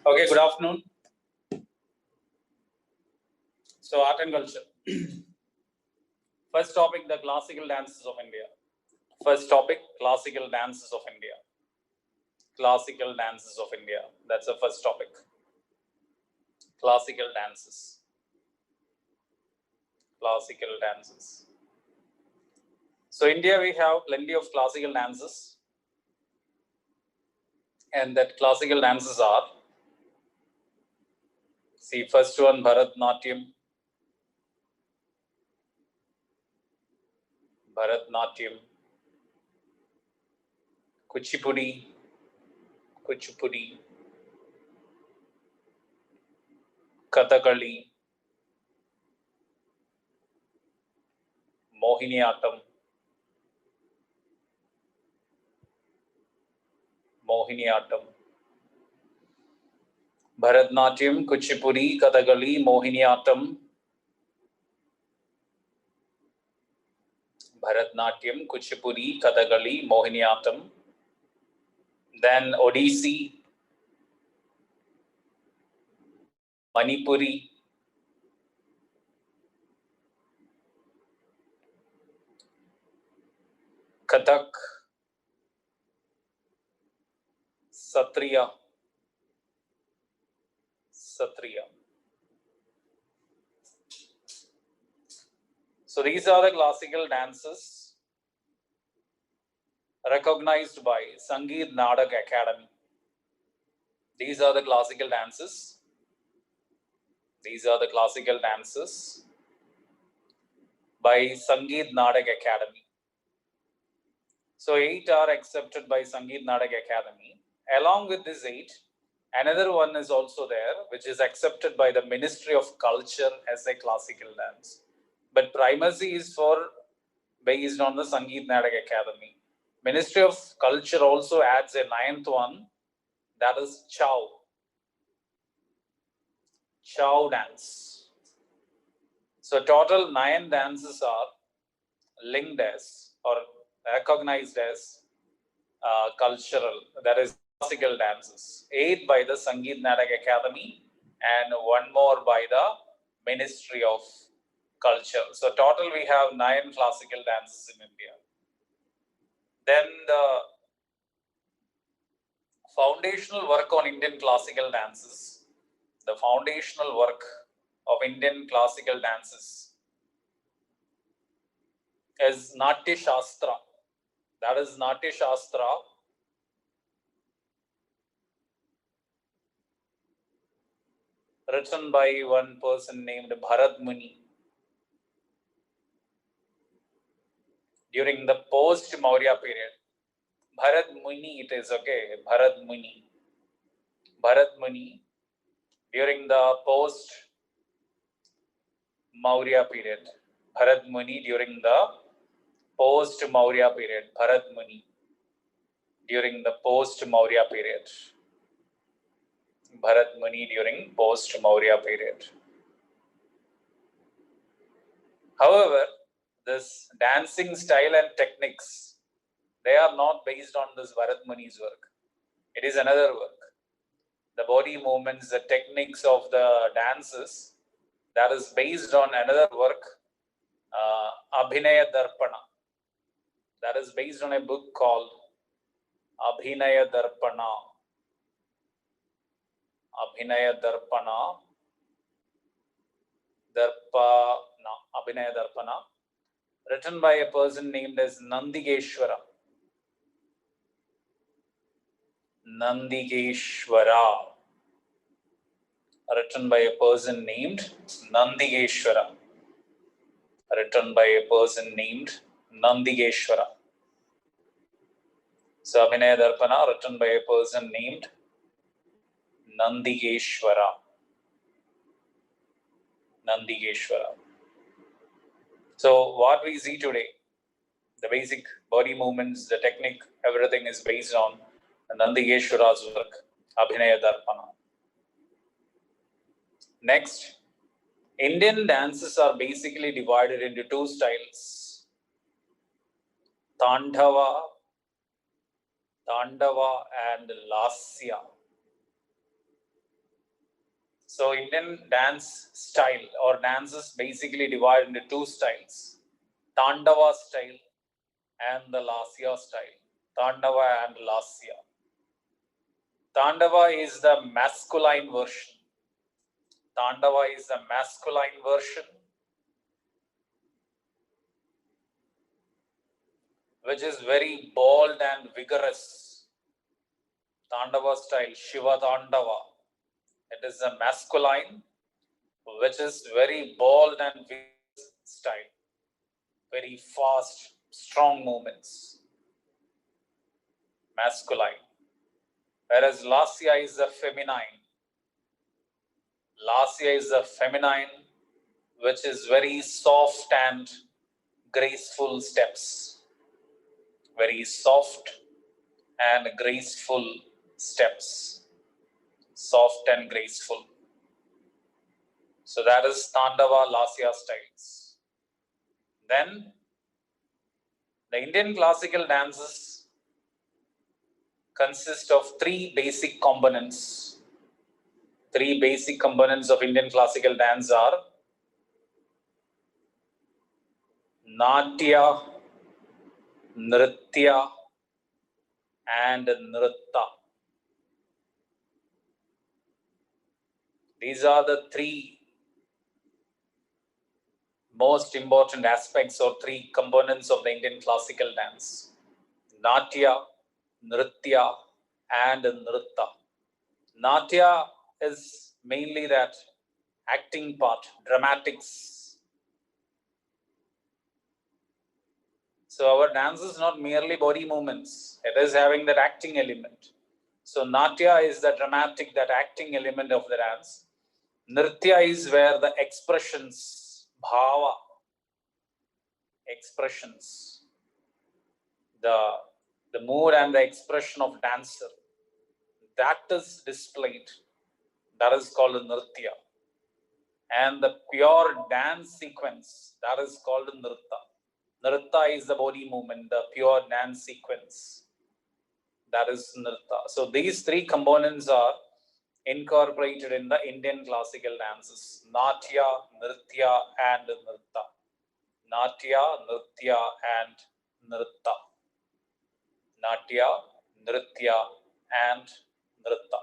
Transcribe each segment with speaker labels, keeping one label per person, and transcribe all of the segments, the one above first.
Speaker 1: Okay, good afternoon. So, art and culture. First topic, the classical dances of India. First topic, classical dances of India. Classical dances of India. That's the first topic. Classical dances. Classical dances. So, India, we have plenty of classical dances. And that classical dances are, see, first one, Bharatnatyam. Bharatnatyam. Kuchipudi. Kuchipudi. Kathakali. Mohiniyattam. Mohiniyattam. Bharatnatyam, Kuchipudi, Kathakali, Mohiniyattam. Bharatnatyam, Kuchipudi, Kathakali, Mohiniyattam. Then Odissi, Manipuri, Kathak, Satriya. So these are the classical dances recognized by Sangeet Nadak Academy. These are the classical dances. These are the classical dances by Sangeet Nadak Academy. So 8 are accepted by Sangeet Nadak Academy. Along with this 8, another one is also there, which is accepted by the Ministry of Culture as a classical dance. But primacy is based on the Sangeet Natak Academy. Ministry of Culture also adds a 9th one, that is Chow. Chow dance. So total 9 dances are linked as or recognized as cultural, that is classical dances. 8 by the Sangeet Natak Academy and 1 more by the Ministry of Culture. So total we have 9 classical dances in India. Then the foundational work on Indian classical dances, the foundational work of Indian classical dances is Natya Shastra. That is Natya Shastra, written by one person named Bharat Muni during the post-Maurya period. Bharat Muni it is, okay, Bharat Muni. Bharat Muni during the post-Maurya period. Bharat Muni during the post-Maurya period. Bharat Muni during the post-Maurya period. Bharat Muni during post-Maurya period. However, this dancing style and techniques, they are not based on this Bharat Muni's work. It is another work. The body movements, the techniques of the dances, that is based on another work, Abhinaya Darpana. That is based on a book called Abhinaya Darpana. Abhinaya Darpana. Abhinaya Darpana. Written by a person named as Nandigeshwara. Nandigeshwara. Written by a person named Nandigeshwara. Written by a person named Nandigeshwara. So Abhinaya Darpana, written by a person named Nandigeshwara. Nandigeshwara. So what we see today, the basic body movements, the technique, everything is based on Nandigeshwara's work, Abhinaya Darpana. Next, Indian dances are basically divided into 2 styles. Tandava and Lasya. So Indian dance style or dances basically divide into two styles, Tandava style and the Lasya style. Tandava and Lasya. Tandava is the masculine version. Tandava is the masculine version, which is very bold and vigorous. Tandava style, Shiva Tandava. It is a masculine, which is very bold and vigorous style. Very fast, strong movements. Masculine. Whereas Lasya is the feminine. Lasya is the feminine, which is very soft and graceful steps. Very soft and graceful steps. Soft and graceful. So that is Tandava Lasya styles. Then the Indian classical dances consist of three basic components. Three basic components of Indian classical dance are Natya, Nritya, and Nritta. These are the three most important aspects or three components of the Indian classical dance. Natya, Nritya, and Nritta. Natya is mainly that acting part, dramatics. So our dance is not merely body movements. It is having that acting element. So Natya is the dramatic, that acting element of the dance. Nritya is where the expressions, bhava, expressions, the mood and the expression of dancer, that is displayed. That is called Nritya. And the pure dance sequence, that is called Nritta. Nritta is the body movement, the pure dance sequence. That is Nritta. So these three components are incorporated in the Indian classical dances. Natya, Nritya, and Nritta. Natya, Nritya, and Nritta. Natya, Nritya, and Nritta.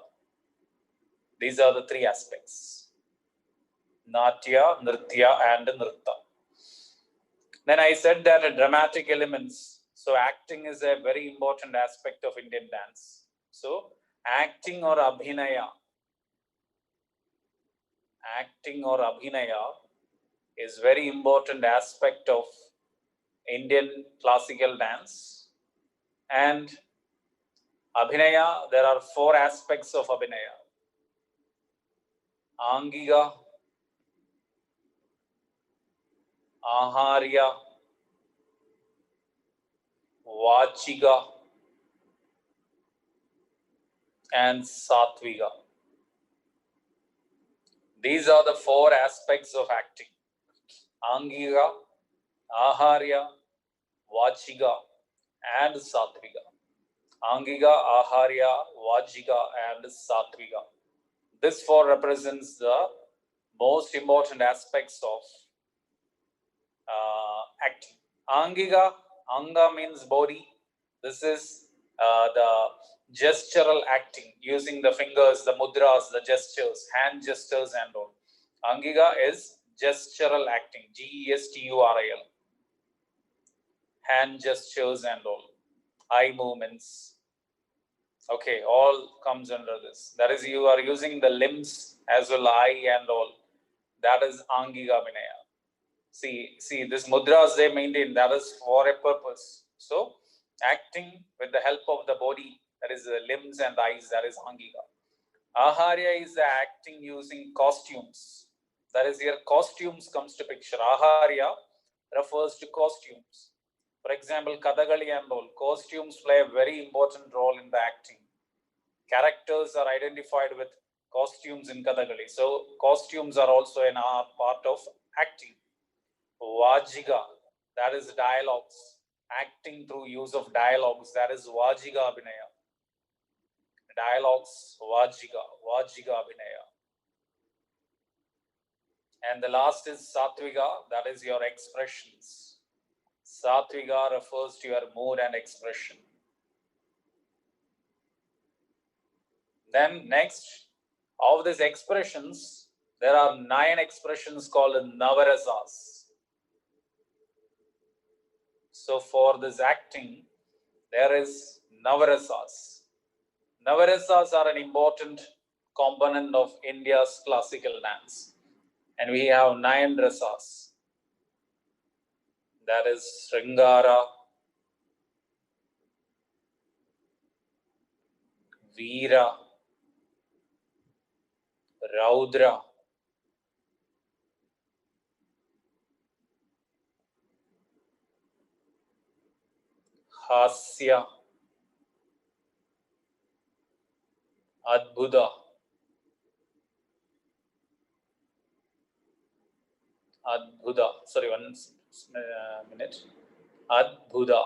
Speaker 1: These are the three aspects. Natya, Nritya, and Nritta. Then I said that dramatic elements. So acting is a very important aspect of Indian dance. So acting or abhinaya. Acting or abhinaya is very important aspect of Indian classical dance. And abhinaya, there are four aspects of abhinaya. Angiga, Aharya, Vachiga, and Satviga. These are the four aspects of acting. Angiga, Aharya, Vachiga, and Satviga. Angiga, Aharya, Vachiga, and Satviga. This four represents the most important aspects of acting. Angiga, Anga means body. This is the gestural acting, using the fingers, the mudras, the gestures, hand gestures and all. Angiga is gestural acting, Gestural. Hand gestures and all. Eye movements. Okay, all comes under this. That is, you are using the limbs as well, eye and all. That is Angiga Vinaya. See, this mudras they maintain, that is for a purpose. So, acting with the help of the body, that is the limbs and eyes, that is Angiga. Aharya is the acting using costumes. That is, here costumes comes to picture. Aharya refers to costumes. For example, Kathakali and all, costumes play a very important role in the acting. Characters are identified with costumes in Kathakali. So, costumes are also an part of acting. Vajiga, that is dialogues. Acting through use of dialogues, that is Vajiga Abhinaya. Dialogues, Vajiga Abhinaya. And the last is Satvika, that is your expressions. Satvika refers to your mood and expression. Then next, of these expressions, there are 9 expressions called Navarasas. So for this acting, there is Navarasas. Navarasas are an important component of India's classical dance. And we have 9 rasas. That is Sringara, Veera, Raudra, Hasya, Adbhuta, sorry, one minute. Adbhuta,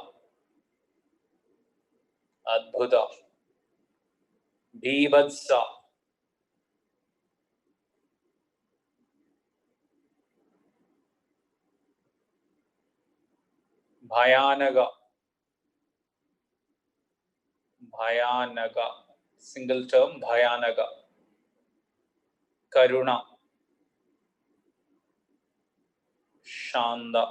Speaker 1: Bhibhatsa, Bhayanaga, single term, Bhayanaga, Karuna, Shanda.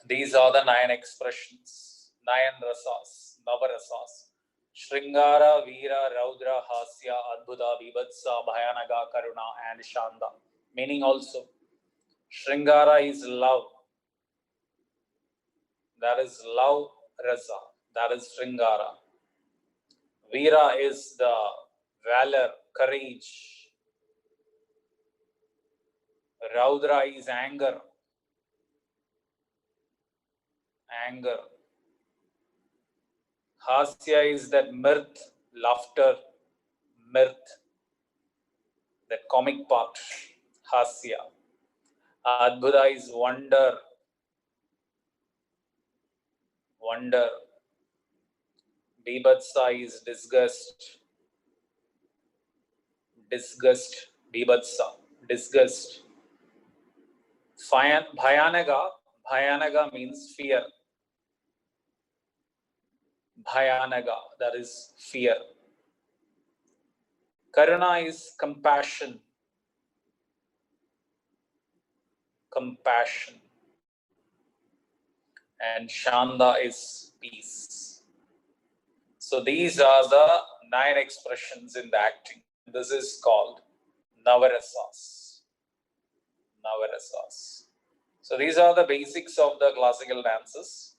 Speaker 1: These are the 9 expressions, 9 rasas, Navarasas. Sringara, Veera, Raudra, Hasya, Adbhuta, Bibhatsa, Bhayanaga, Karuna, and Shanda. Meaning also, Sringara is love. That is love rasa. That is Sringara. Veera is the valor, courage. Raudra is anger. Hasya is that mirth, laughter, mirth, that comic part, Hasya. Adbhuta is wonder. Bibhatsa is disgust. Bibhatsa, disgust. Bhayanaga means fear. Bhayanaga, that is fear. Karuna is compassion. And Shanda is peace. So these are the 9 expressions in the acting. This is called Navarasas. So these are the basics of the classical dances.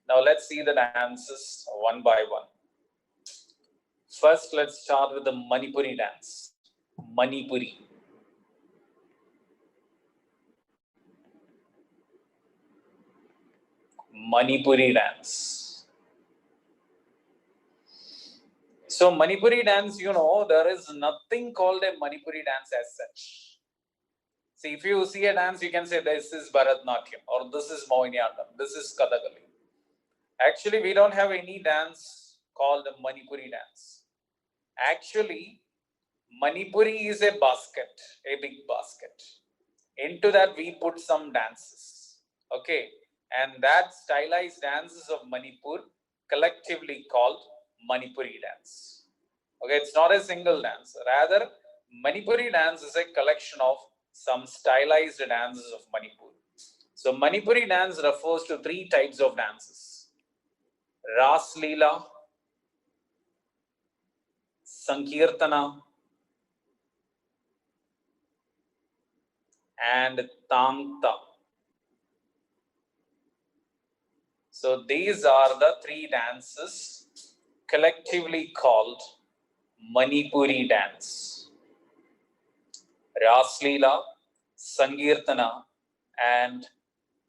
Speaker 1: Now let's see the dances one by one. First, let's start with the Manipuri dance. Manipuri dance. So Manipuri dance, there is nothing called a Manipuri dance as such. See, if you see a dance, you can say this is Bharatnatyam or this is Mohiniyattam, this is Kathakali. Actually, we don't have any dance called Manipuri dance. Actually, Manipuri is a basket, a big basket. Into that we put some dances. Okay. And that stylized dances of Manipur collectively called Manipuri dance. Okay, it's not a single dance. Rather, Manipuri dance is a collection of some stylized dances of Manipur. So Manipuri dance refers to 3 types of dances. Ras Leela, Sankirtana, and Tangta. So these are the 3 dances collectively called Manipuri dance. Ras Leela, Sankirtana, and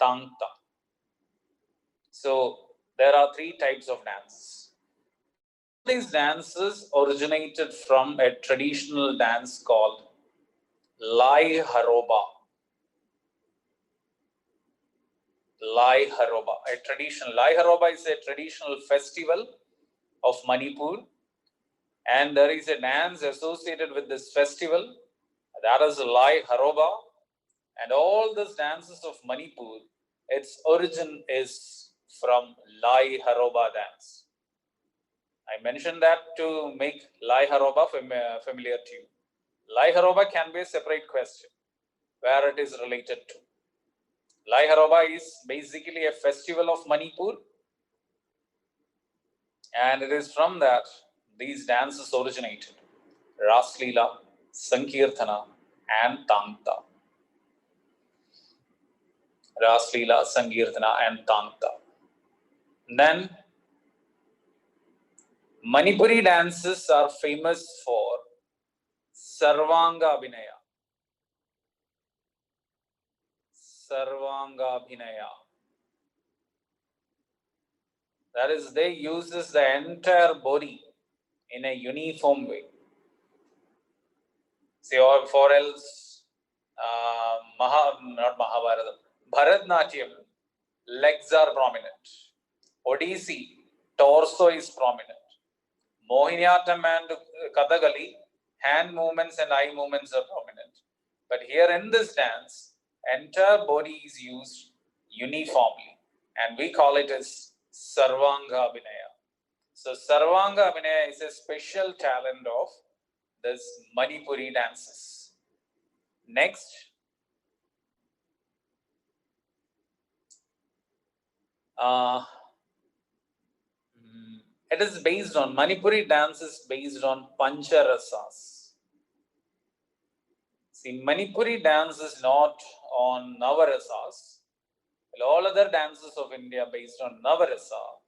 Speaker 1: Tangta. So there are 3 types of dances. These dances originated from a traditional dance called Lai Haroba. Lai Haroba is a traditional festival of Manipur, And there is a dance associated with this festival, that is Lai Haroba. And all these dances of Manipur, its origin is from Lai Haroba dance. I mentioned that to make Lai Haroba familiar to you. Lai Haroba can be a separate question where it is related to. Lai Haroba is basically a festival of Manipur, and it is from that these dances originated. Ras Leela, Sankirtana, and Tangta. Ras Leela, Sankirtana, and Tangta. Then Manipuri dances are famous for Sarvanga Abhinaya. Sarvanga Abhinaya. That is, they uses the entire body in a uniform way. See, or for else, not Mahabharata, Bharatnatyam, legs are prominent. Odissi, torso is prominent. Mohiniyattam and Kathakali, hand movements and eye movements are prominent. But here in this dance, entire body is used uniformly, and we call it as Sarvanga Abhinaya. So Sarvanga Abhinaya is a special talent of this Manipuri dances. Next, it is based on, Manipuri dance is based on Pancharasas. See, Manipuri dance is not on Navarasas. All other dances of India based on Navarasa.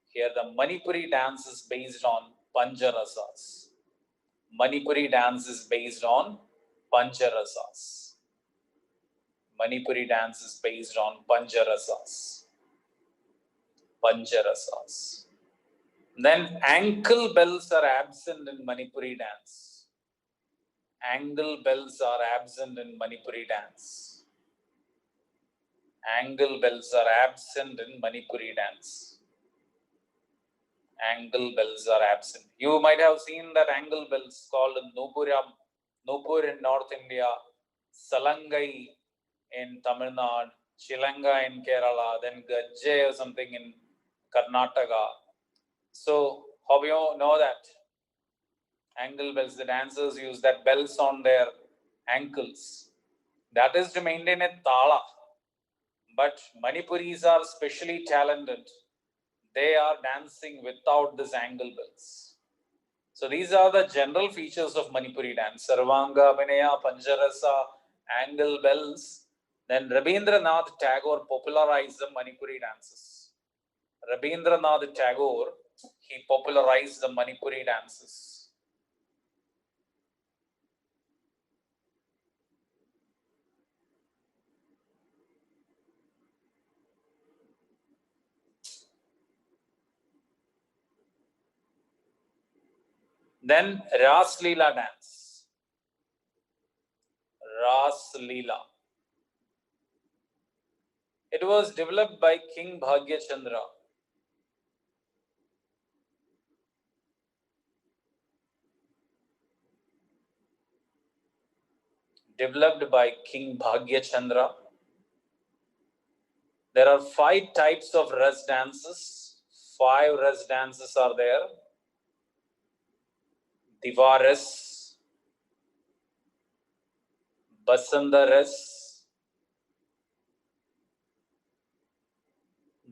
Speaker 1: Here the Manipuri dance is based on Pancharasas. Manipuri dance is based on Pancharasas. Manipuri dance is based on Pancharasas. Pancharasas. Then ankle bells are absent in Manipuri dance. Ankle bells are absent in Manipuri dance. Ankle bells are absent in Manipuri dance. Ankle bells are absent. You might have seen that ankle bells called Nupuram, Nupur in North India, Salangai in Tamil Nadu, Chilanga in Kerala, then Gajje or something in Karnataka. So, how you know that? Ankle bells, the dancers use that bells on their ankles. That is to maintain a tala. But Manipuris are specially talented. They are dancing without these ankle bells. So these are the general features of Manipuri dance. Sarvanga Abhinaya, Pancharasa, ankle bells. Then Rabindranath Tagore popularized the Manipuri dances. Rabindranath Tagore, he popularized the Manipuri dances. Then Ras Leela dance. Ras Leela. It was developed by King Bhagya Chandra. Developed by King Bhagya Chandra. There are 5 types of Ras dances. 5 Ras dances are there. Divaras, Basandaras,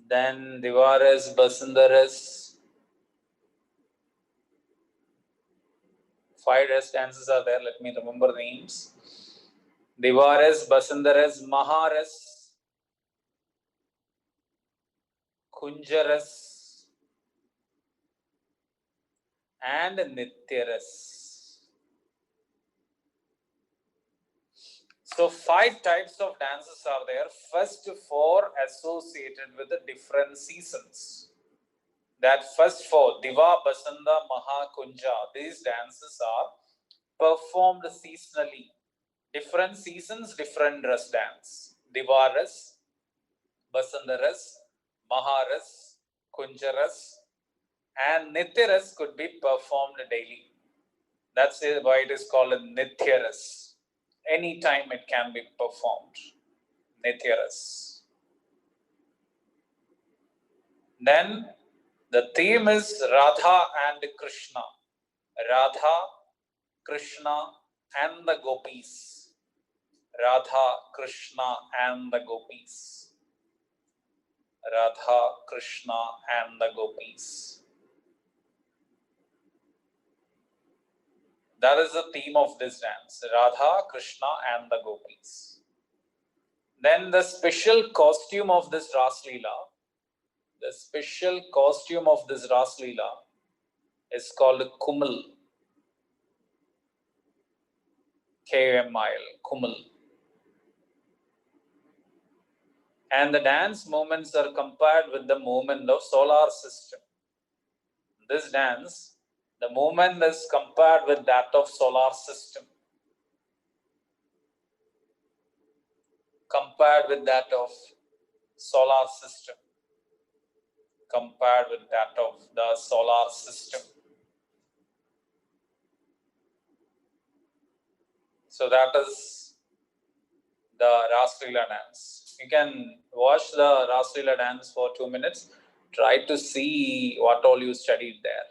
Speaker 1: then Divaras, Basandaras. 5 Ras dances are there. Let me remember the names. Divaras, Basandaras, Maharas, Kunjaras, and Nityaras. So 5 types of dances are there. First 4 associated with the different seasons. That first 4, Diva, Basanda, Maha, Kunja, these dances are performed seasonally. Different seasons, different Ras dance. Divaras, Basandaras, Maharas, Kunjaras, And Nityaras could be performed daily. That's why it is called a Nityaras. Anytime it can be performed. Nityaras. Then the theme is Radha and Krishna. Radha, Krishna and the gopis. Radha, Krishna and the gopis. Radha, Krishna and the gopis. That is the theme of this dance. Radha, Krishna and the gopis. Then the special costume of this Ras Leela. The special costume of this Ras Leela is called Kumal. K-U-M-I-L, Kumal. And the dance movements are compared with the movement of solar system. This dance, the movement is compared with that of solar system. Compared with that of solar system. Compared with that of the solar system. So that is the Ras Leela dance. You can watch the Ras Leela dance for 2 minutes. Try to see what all you studied there.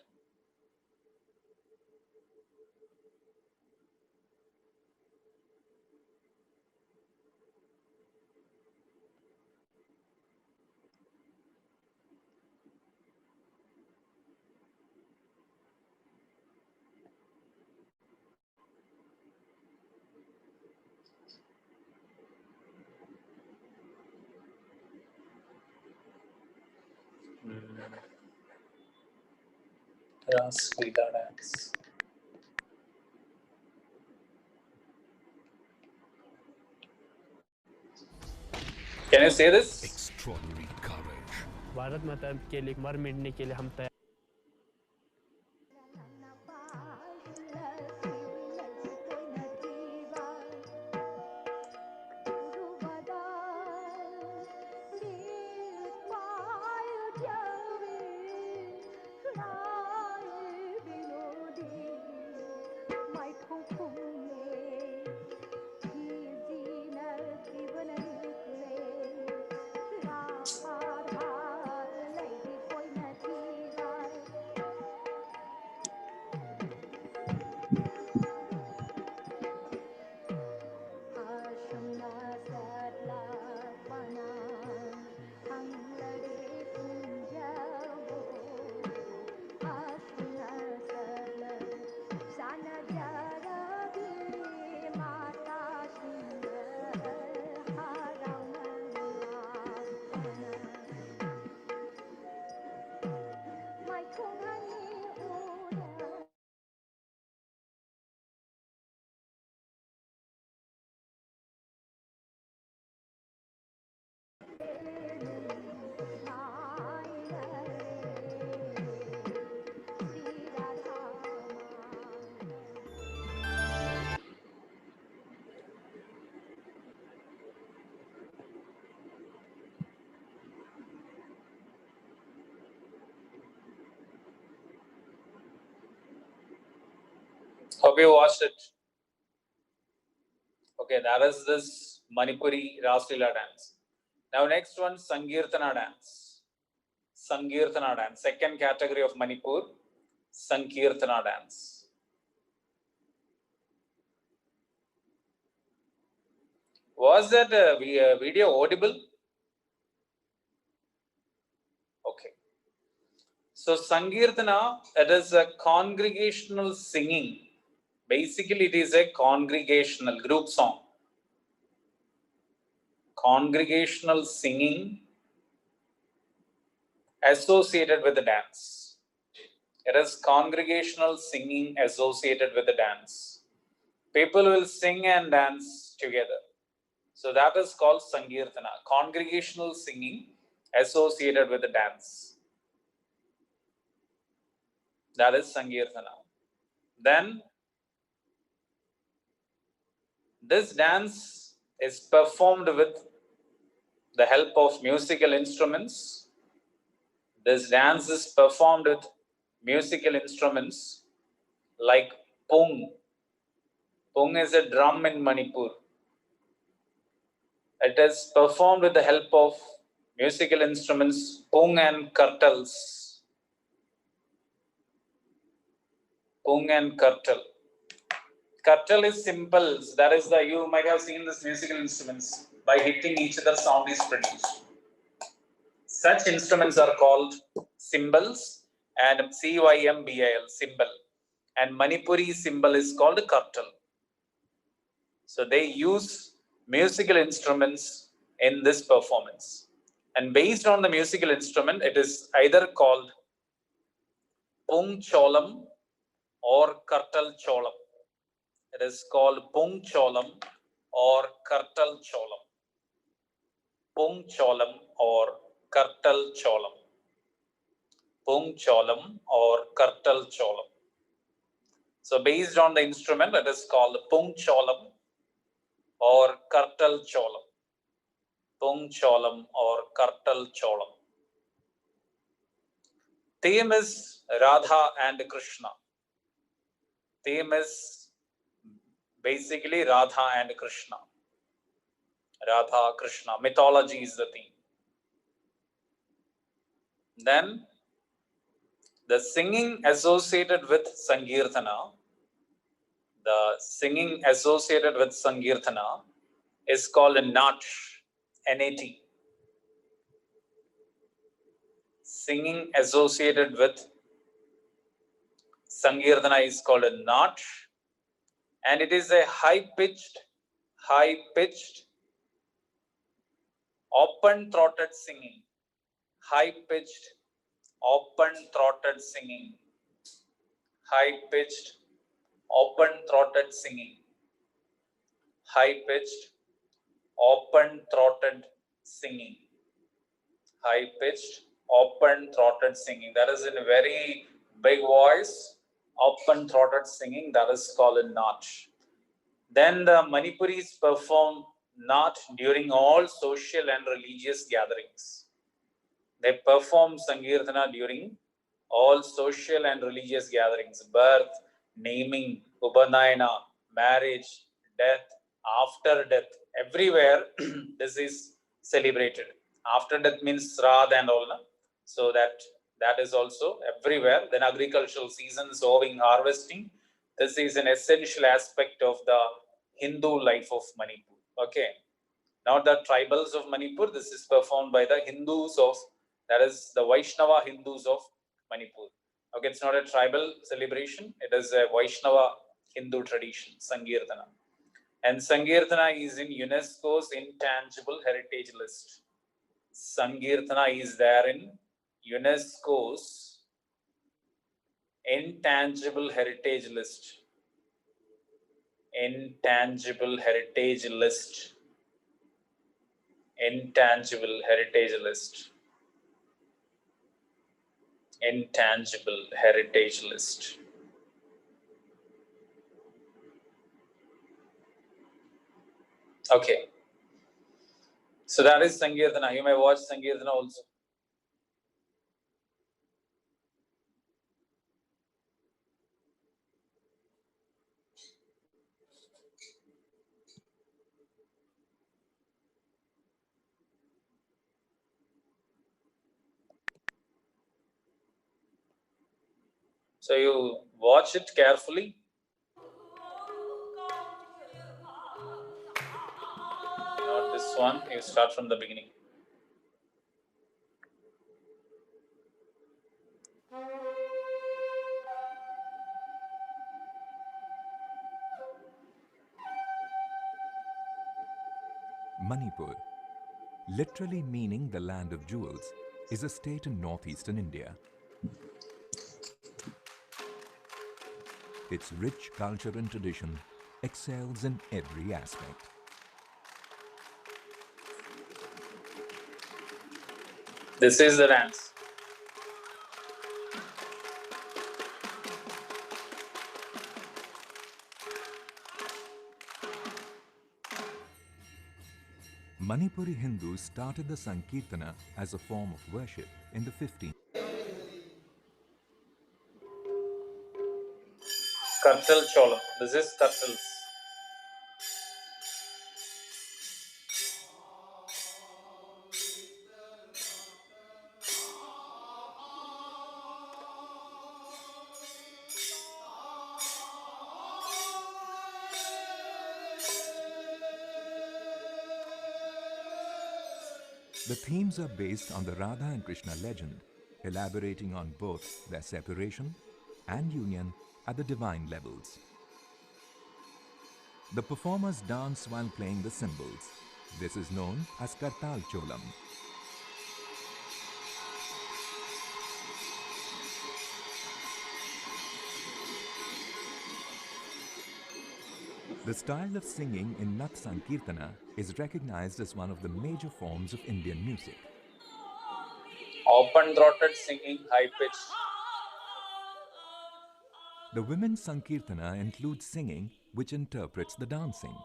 Speaker 1: Ras Leela dance. Can you say this?
Speaker 2: Extraordinary courage.
Speaker 3: Bharat माता के लिए मर मिटने के लिए हम तैयार
Speaker 1: Hope you watched it. Okay, that is this Manipuri Ras Leela dance. Now next one, Sankirtana dance. Sankirtana dance, second category of Manipur, Sankirtana dance. Was that video audible? Okay. So Sankirtana, it is a congregational singing. Basically, it is a congregational group song. Congregational singing associated with the dance. It is congregational singing associated with the dance. People will sing and dance together. So that is called Sankirtana, congregational singing associated with the dance. That is Sankirtana. Then this dance is performed with the help of musical instruments. This dance is performed with musical instruments like pung. Pung is a drum in Manipur. It is performed with the help of musical instruments pung and kartals. Pung and kartal. Kartal is cymbals. That is the, you might have seen this musical instruments. By hitting each other, sound is produced. Such instruments are called cymbals and cymbal, cymbal. And Manipuri cymbal is called kartal. So they use musical instruments in this performance. And based on the musical instrument, it is either called pung cholam or kartal cholam. It is called pung cholam or kartal cholam. Pung cholam or kartal cholam. Pung cholam or kartal cholam. So based on the instrument, it is called pung cholam or kartal cholam. Pung cholam or kartal cholam. Theme is Radha and Krishna. Theme is basically Radha and Krishna. Radha, Krishna. Mythology is the theme. Then the singing associated with Sankirtana, is called a Nat, N-A-T. Singing associated with Sankirtana is called a Nat, and it is a high-pitched, open-throated singing. High-pitched, open-throated singing. High-pitched, open-throated singing. High-pitched, open-throated singing. High-pitched, open-throated singing. That is in a very big voice. Open-throated singing, that is called a Nat. Then the Manipuris perform Nat during all social and religious gatherings. They perform Sankirtana during all social and religious gatherings, birth, naming, Upanayana, marriage, death, after death, everywhere this is celebrated. After death means Sraddha and all. So that is also everywhere. Then agricultural season, sowing, harvesting. This is an essential aspect of the Hindu life of Manipur. Okay. Now the tribals of Manipur, this is performed by the Hindus of, that is the Vaishnava Hindus of Manipur. Okay, it's not a tribal celebration. It is a Vaishnava Hindu tradition, Sankirtana. And Sankirtana is in UNESCO's intangible heritage list. Sankirtana is there in UNESCO's intangible heritage list. Intangible heritage list. Intangible heritage list. Intangible heritage list. Okay. So that is Sankirtana. You may watch Sankirtana also. So you watch it carefully. Not this one. You start from the beginning.
Speaker 2: Manipur, literally meaning the land of jewels, is a state in northeastern India. Its rich culture and tradition excels in every aspect.
Speaker 1: This is the dance.
Speaker 2: Manipuri Hindus started the Sankirtana as a form of worship in the 15th.
Speaker 1: Kartal Cholam. This is Kartals.
Speaker 2: The themes are based on the Radha and Krishna legend, elaborating on both their separation and union at the divine levels. The performers dance while playing the cymbals. This is known as Kartal Cholam. The style of singing in Nath Sankirtana is recognized as one of the major forms of Indian music.
Speaker 1: Open-throated singing, high-pitched.
Speaker 2: The women's Sankirtana includes singing which interprets the dancing.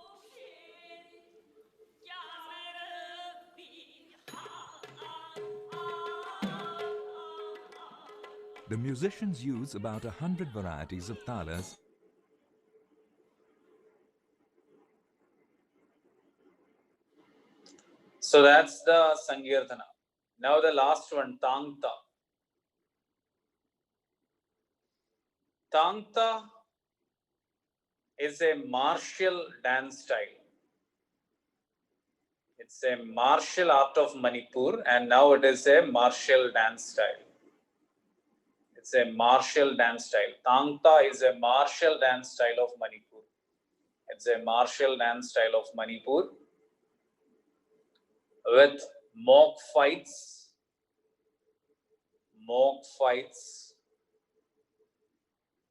Speaker 2: The musicians use about 100 varieties of talas.
Speaker 1: So that's the Sankirtana. Now the last one, Tangta. Tangta is a martial dance style. It's a martial art of Manipur, and now it is a martial dance style. It's a martial dance style. Tangta is a martial dance style of Manipur. It's a martial dance style of Manipur with mock fights,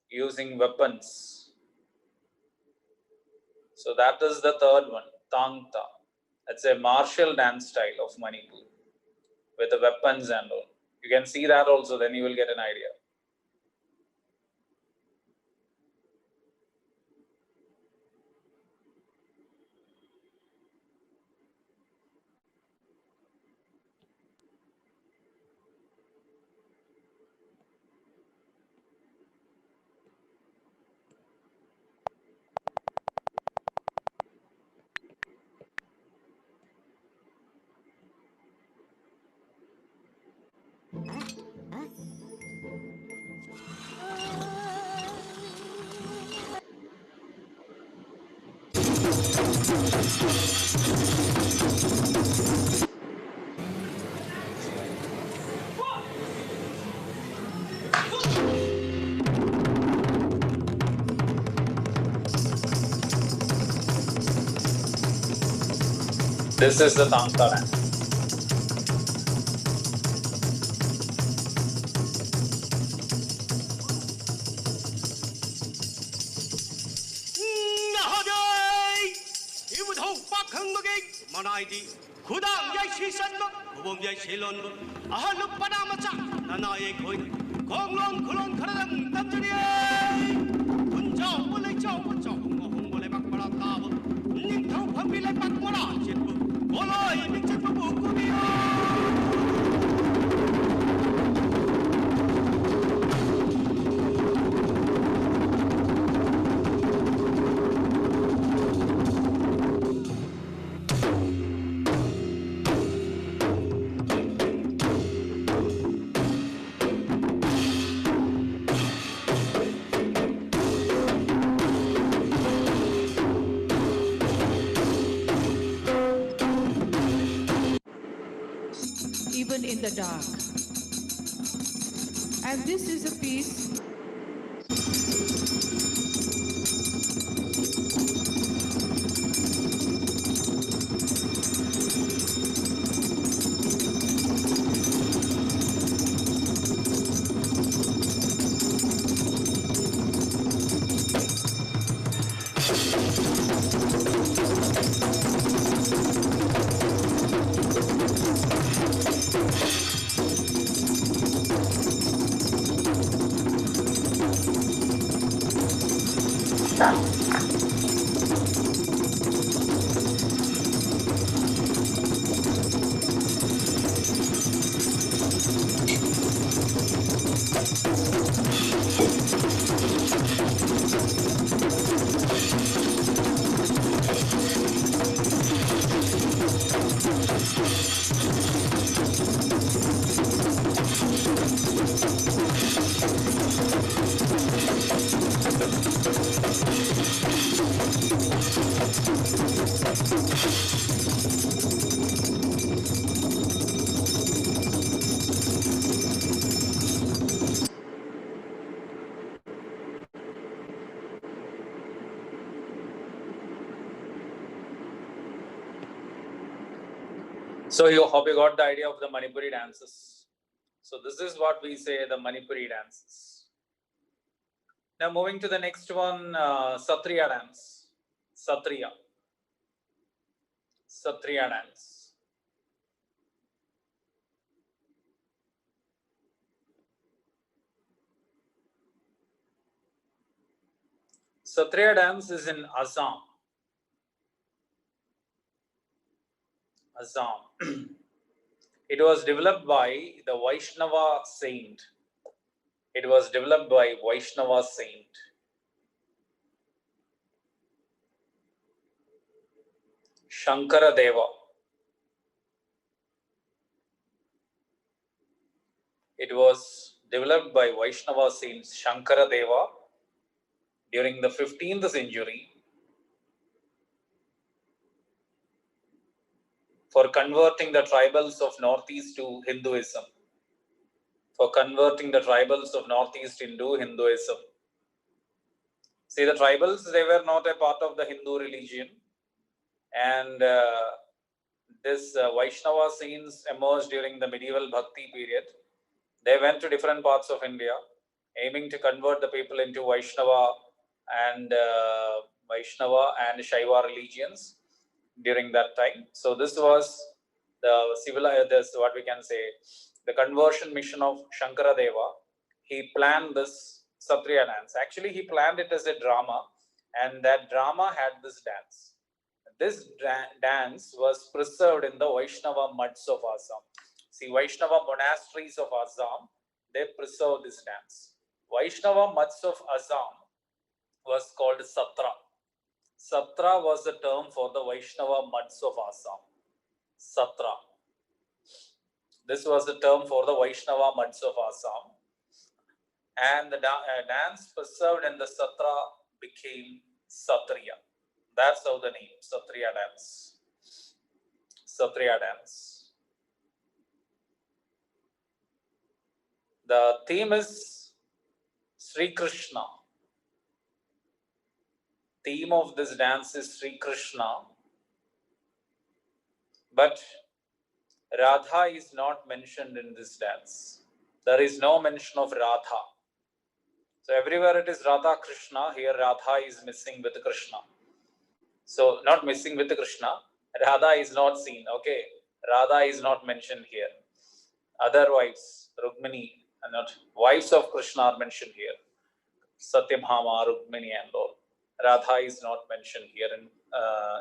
Speaker 1: using weapons. So that is the third one, Tangta. It's a martial dance style of Manipur with the weapons and all. You can see that also, then you will get an idea. This is the Tangta dance.
Speaker 4: Even in the dark. And this is a piece
Speaker 1: So you hope you got the idea of the Manipuri dances. So this is what we say, the Manipuri dances. Now moving to the next one, Satriya dance. Satriya dance. Satriya dance is in Assam. It was developed by the Vaishnava saint. It was developed by Vaishnava saint. Shankara Deva. It was developed by Vaishnava saint Shankara Deva during the 15th century for converting the tribals of Northeast to Hinduism. For converting the tribals of Northeast into Hinduism. See, the tribals, they were not a part of the Hindu religion. And this Vaishnava saints emerged during the medieval Bhakti period. They went to different parts of India, aiming to convert the people into Vaishnava and Shaiva religions during that time. So this was what we can say, the conversion mission of Shankara Deva. He planned this Satriya dance. Actually, he planned it as a drama, and that drama had this dance. This dance was preserved in the Vaishnava muds of Assam. See, Vaishnava monasteries of Assam, they preserve this dance. Vaishnava muds of Assam was called Satra. Satra was the term for the Vaishnava muds of Assam. Satra. This was the term for the Vaishnava muds of Assam. And the dance preserved in the Satra became Satriya. That's how the name, Satriya dance. Satriya dance. The theme is Sri Krishna. Theme of this dance is Sri Krishna. But Radha is not mentioned in this dance. There is no mention of Radha. So everywhere it is Radha Krishna, here Radha is missing with Krishna. So not missing with Krishna, Radha is not seen, okay? Radha is not mentioned here. Other wives, Rukmini, not wives of Krishna are mentioned here. Satyabhama, Rukmini and all. Radha is not mentioned here in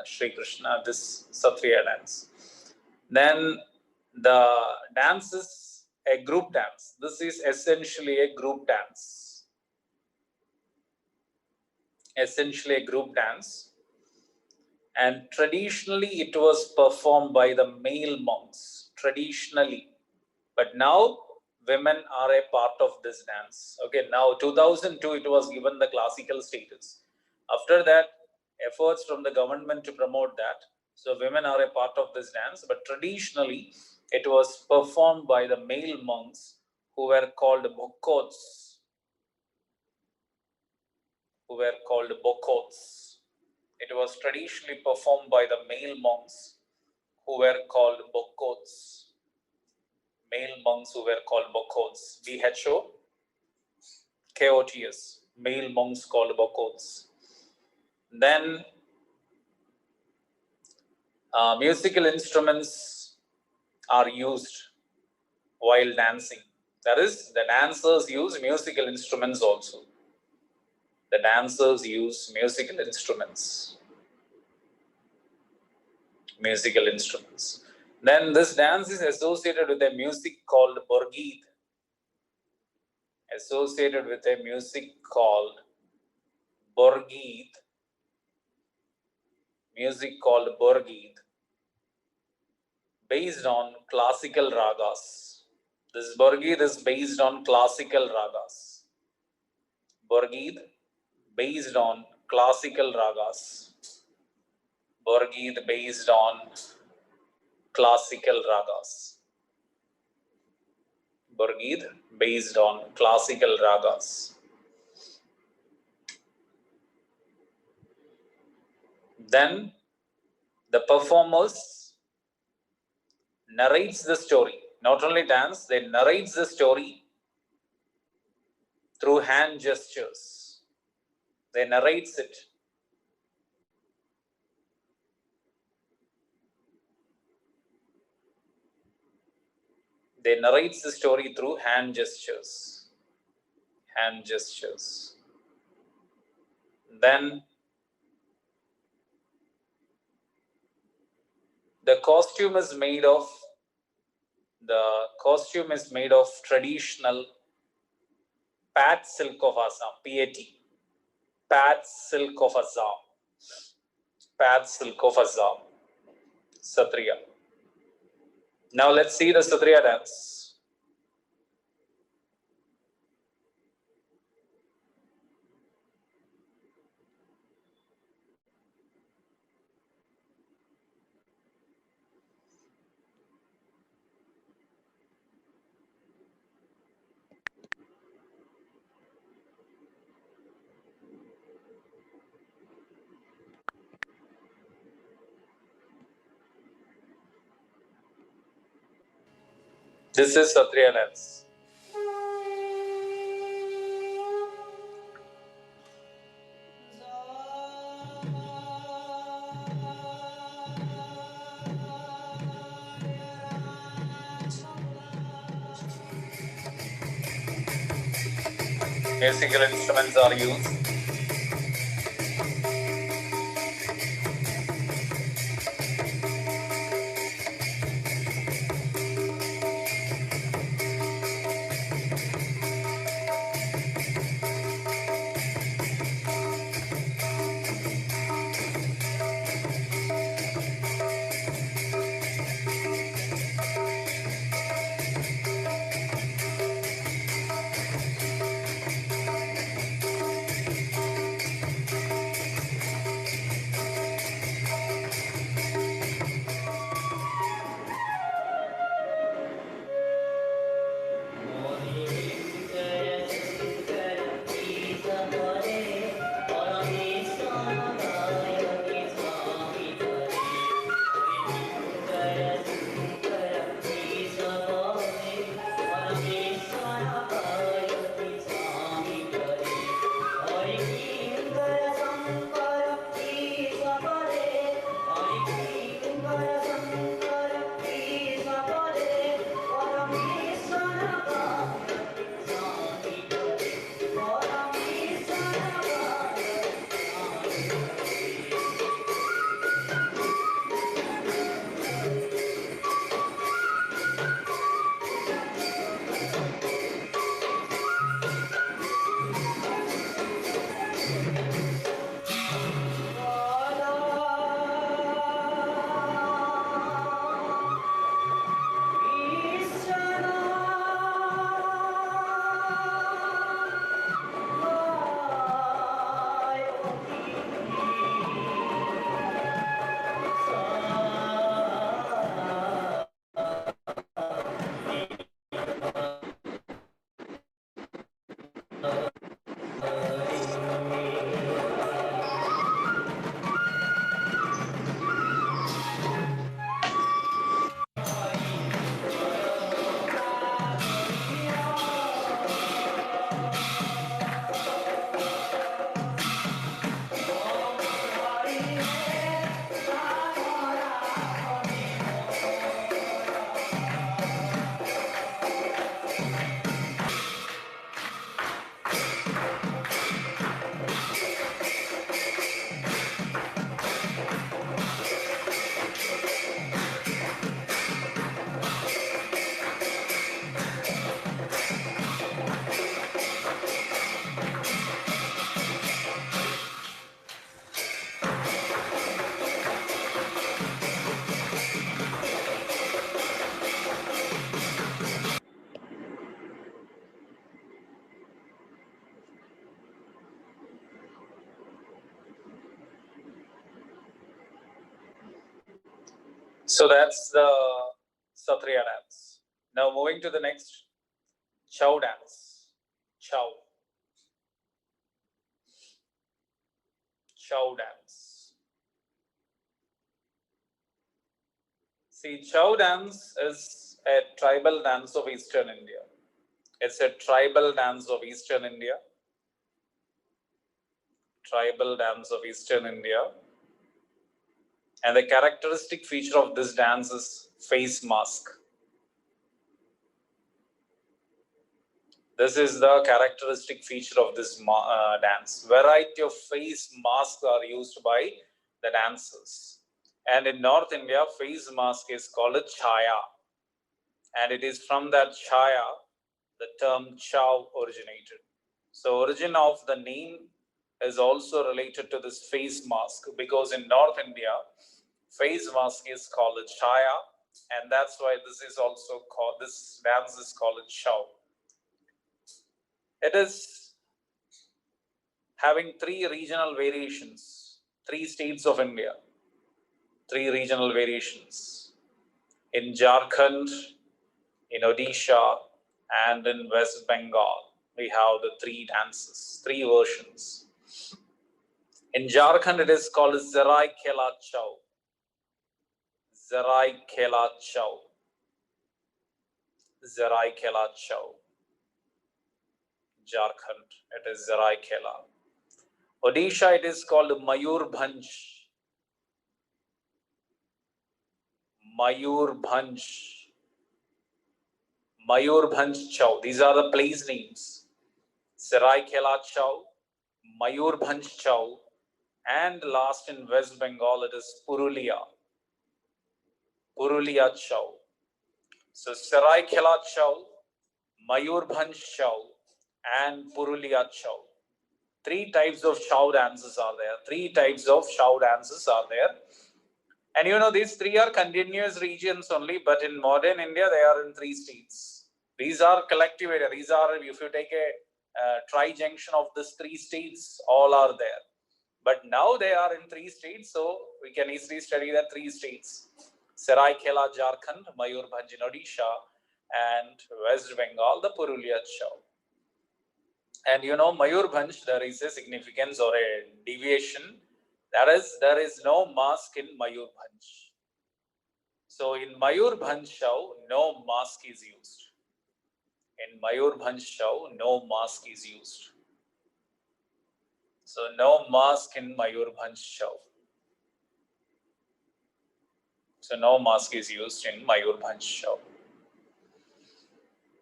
Speaker 1: Sri Krishna, this Satriya dance. Then the dance is a group dance. This is essentially a group dance. Essentially a group dance. And traditionally it was performed by the male monks. Traditionally. But now women are a part of this dance. Okay, now 2002 it was given the classical status. After that, efforts from the government to promote that. So women are a part of this dance, but traditionally it was performed by the male monks who were called Bokkots. It was traditionally performed by the male monks who were called Bokkots. Male monks who were called Bokkots. Bhokots. Male monks called Bokkots. Then musical instruments are used while dancing. That is, the dancers use musical instruments also. The dancers use musical instruments. Musical instruments. Then this dance is associated with a music called Borgeet. Associated with a music called Borgeet. Music called Borgeet. Based on classical ragas. This Borgeet is based on classical ragas. Borgeet based on classical ragas. Borgeet based on classical ragas. Borgeet based on classical ragas. Then the performers narrates the story. Not only dance, they narrates the story through hand gestures. They narrates it. They narrates the story through hand gestures. Hand gestures. Then the costume is made of traditional Pat silk of Assam, PAT. Pat silk of Assam. Pat silk of Assam. Satriya. Now let's see the Satriya dance. This is Satriya dance. Musical instruments are used. So that's the Satriya dance. Now moving to the next, Chow dance. Chow. Chow dance. See, Chow dance is a tribal dance of Eastern India. It's a tribal dance of Eastern India. Tribal dance of Eastern India. And the characteristic feature of this dance is face mask. This is the characteristic feature of this dance. Variety of face masks are used by the dancers. And in North India, face mask is called a chaya. And it is from that chaya the term chow originated. So origin of the name is also related to this face mask, because in North India, face mask is called a chaya, and that's why this dance is called a chow. It is having three regional variations, three states of India, three regional variations. In Jharkhand, in Odisha, and in West Bengal, we have the three dances, three versions. In Jharkhand, it is called Zerai Khela Chow. Zerai Khela Chow. Zerai Khela Chow. Jharkhand, it is Zerai Khela. Odisha, it is called Mayur Bhanj. Mayur Bhanj. Mayur Bhanj Chow. These are the place names. Zerai Khela Chow, Mayur Bhanj Chow, and last in West Bengal, it is Purulia. Purulia Chow. So Zerai Khela Chow, Mayur Bhanj Chow, and Purulia Chow. Three types of Chow dances are there. And you know, these three are continuous regions only, but in modern India, they are in three states. These are collective area. These are, if you take a tri-junction of these three states, all are there. But now they are in three states, so we can easily study the three states. Zerai Khela, Jharkhand, Mayur Bhanj in Odisha, and West Bengal, the Purulia Chow. And you know, Mayur Bhanj, there is a significance or a deviation. That is, there is no mask in Mayur Bhanj. So in Mayur Bhanj Chow, no mask is used. In Mayur Bhanj Chow, no mask is used. So no mask in Mayur Bhanj Chow. So no mask is used in Mayur Bhanj Chow.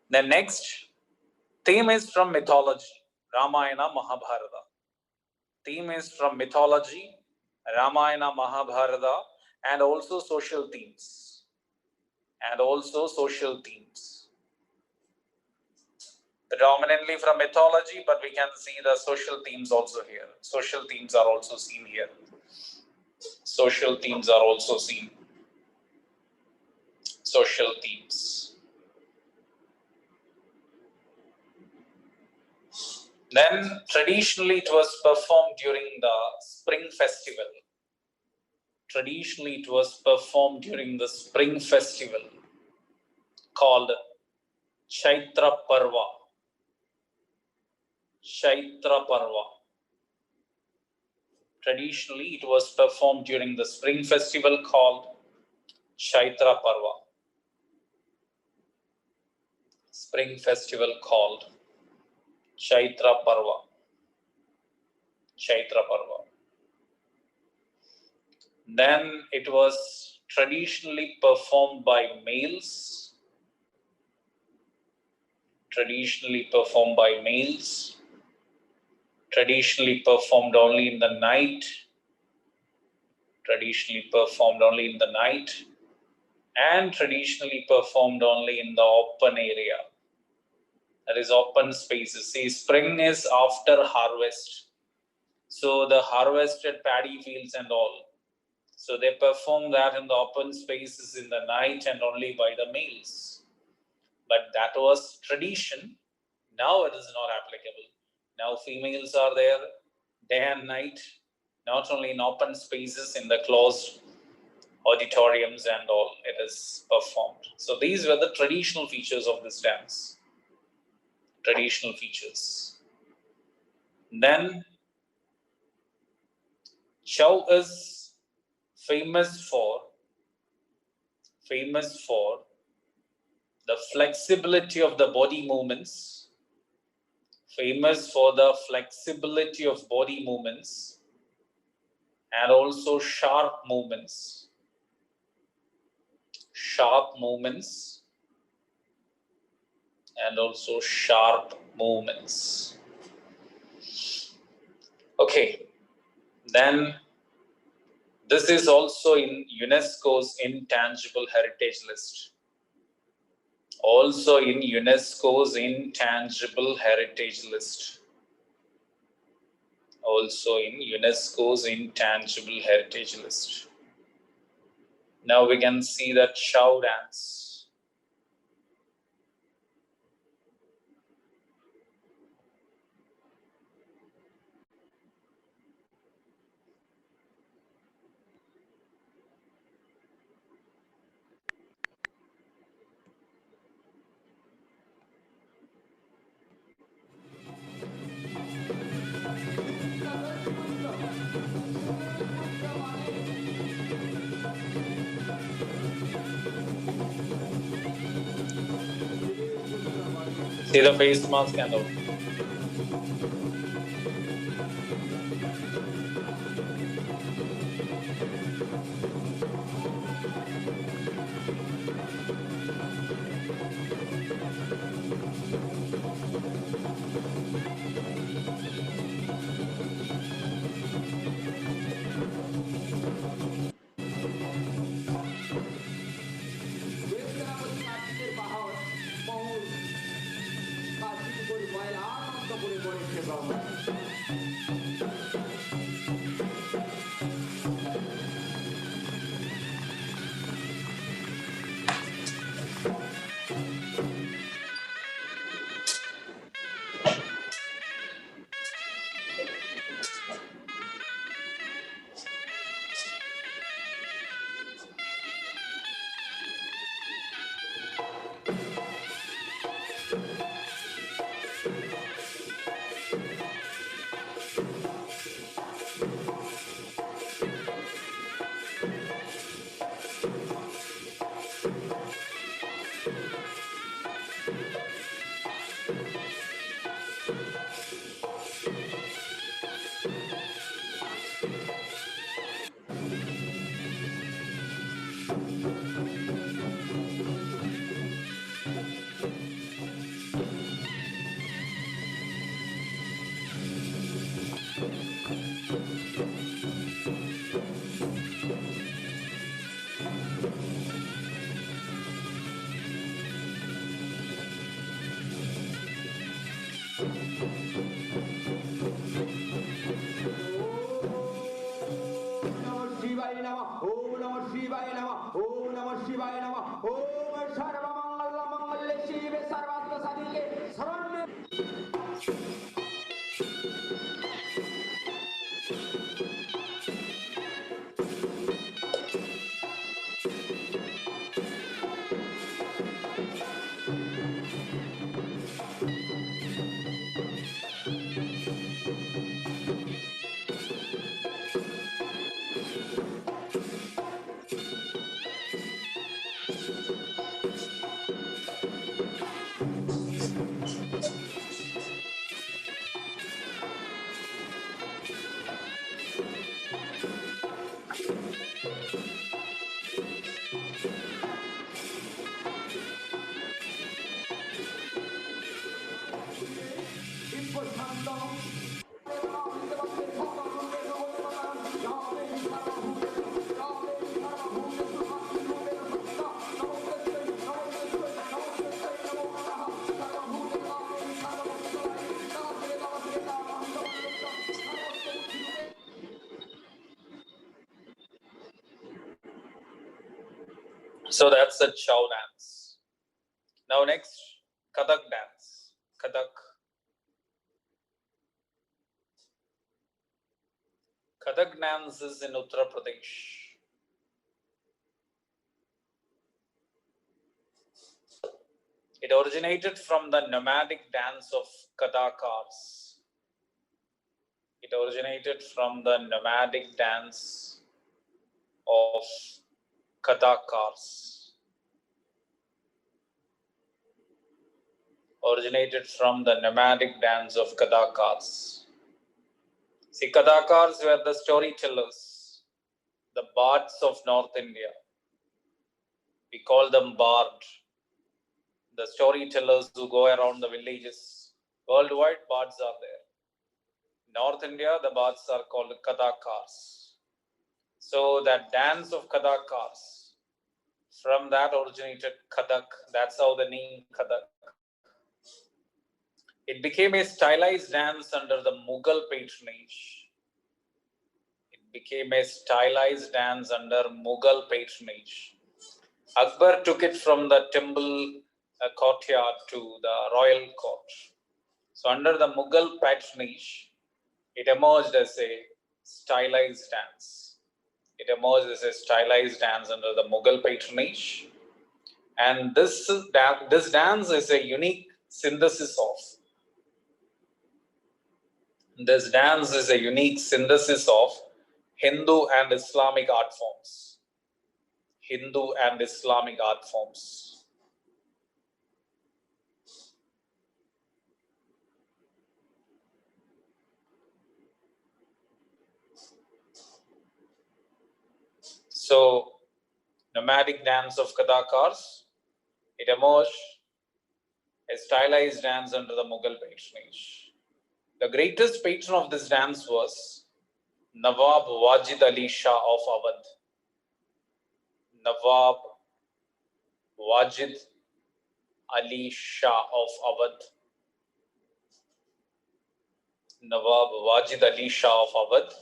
Speaker 1: The next theme is from mythology, Ramayana, Mahabharata. Theme is from mythology, Ramayana, Mahabharata, and also social themes. Predominantly from mythology, but we can see the social themes also here. Social themes are also seen here. Social themes. Then traditionally it was performed during the spring festival. Called Chaitra Parva. Traditionally it was performed during the spring festival called Chaitra Parva. Spring festival called Chaitra Parva. Then it was traditionally performed by males. Traditionally performed only in the night. And traditionally performed only in the open area. That is open spaces. See, spring is after harvest. So the harvested paddy fields and all. So they perform that in the open spaces in the night and only by the males. But that was tradition. Now it is not applicable. Now females are there day and night, not only in open spaces, in the closed auditoriums and all, it is performed. So these were the traditional features of this dance. Then Chow is famous for famous for the flexibility of the body movements, famous for the flexibility of body movements, and also sharp movements, and also sharp movements. Okay, then this is also in UNESCO's intangible heritage list. Also in UNESCO's intangible heritage list. Also in UNESCO's intangible heritage list. Now we can see that Chow dance. See the face mask and all. So that's the Chow dance. Now next, Kathak dance. Kathak. Kathak dance is in Uttar Pradesh. It originated from the nomadic dance of Kathakars. It originated from the nomadic dance of Kathakars. originated from the nomadic dance of Kadakars. See, Kadakars were the storytellers, the bards of North India. We call them bard, the storytellers who go around the villages. Worldwide, bards are there. North India, the bards are called Kadakars. So that dance of Kadakars, from that originated Kadak. That's how the name Kadak. It became a stylized dance under the Mughal patronage. It became a stylized dance under Mughal patronage. Akbar took it from the temple courtyard to the royal court. So under the Mughal patronage, it emerged as a stylized dance. It emerged as a stylized dance under the Mughal patronage. And this dance is a unique synthesis of Hindu and Islamic art forms. Hindu and Islamic art forms. So, nomadic dance of Kadakars, it emerged a stylized dance under the Mughal patronage. The greatest patron of this dance was Nawab Wajid Ali Shah of Awadh. Nawab Wajid Ali Shah of Awadh. Nawab Wajid Ali Shah of Awadh,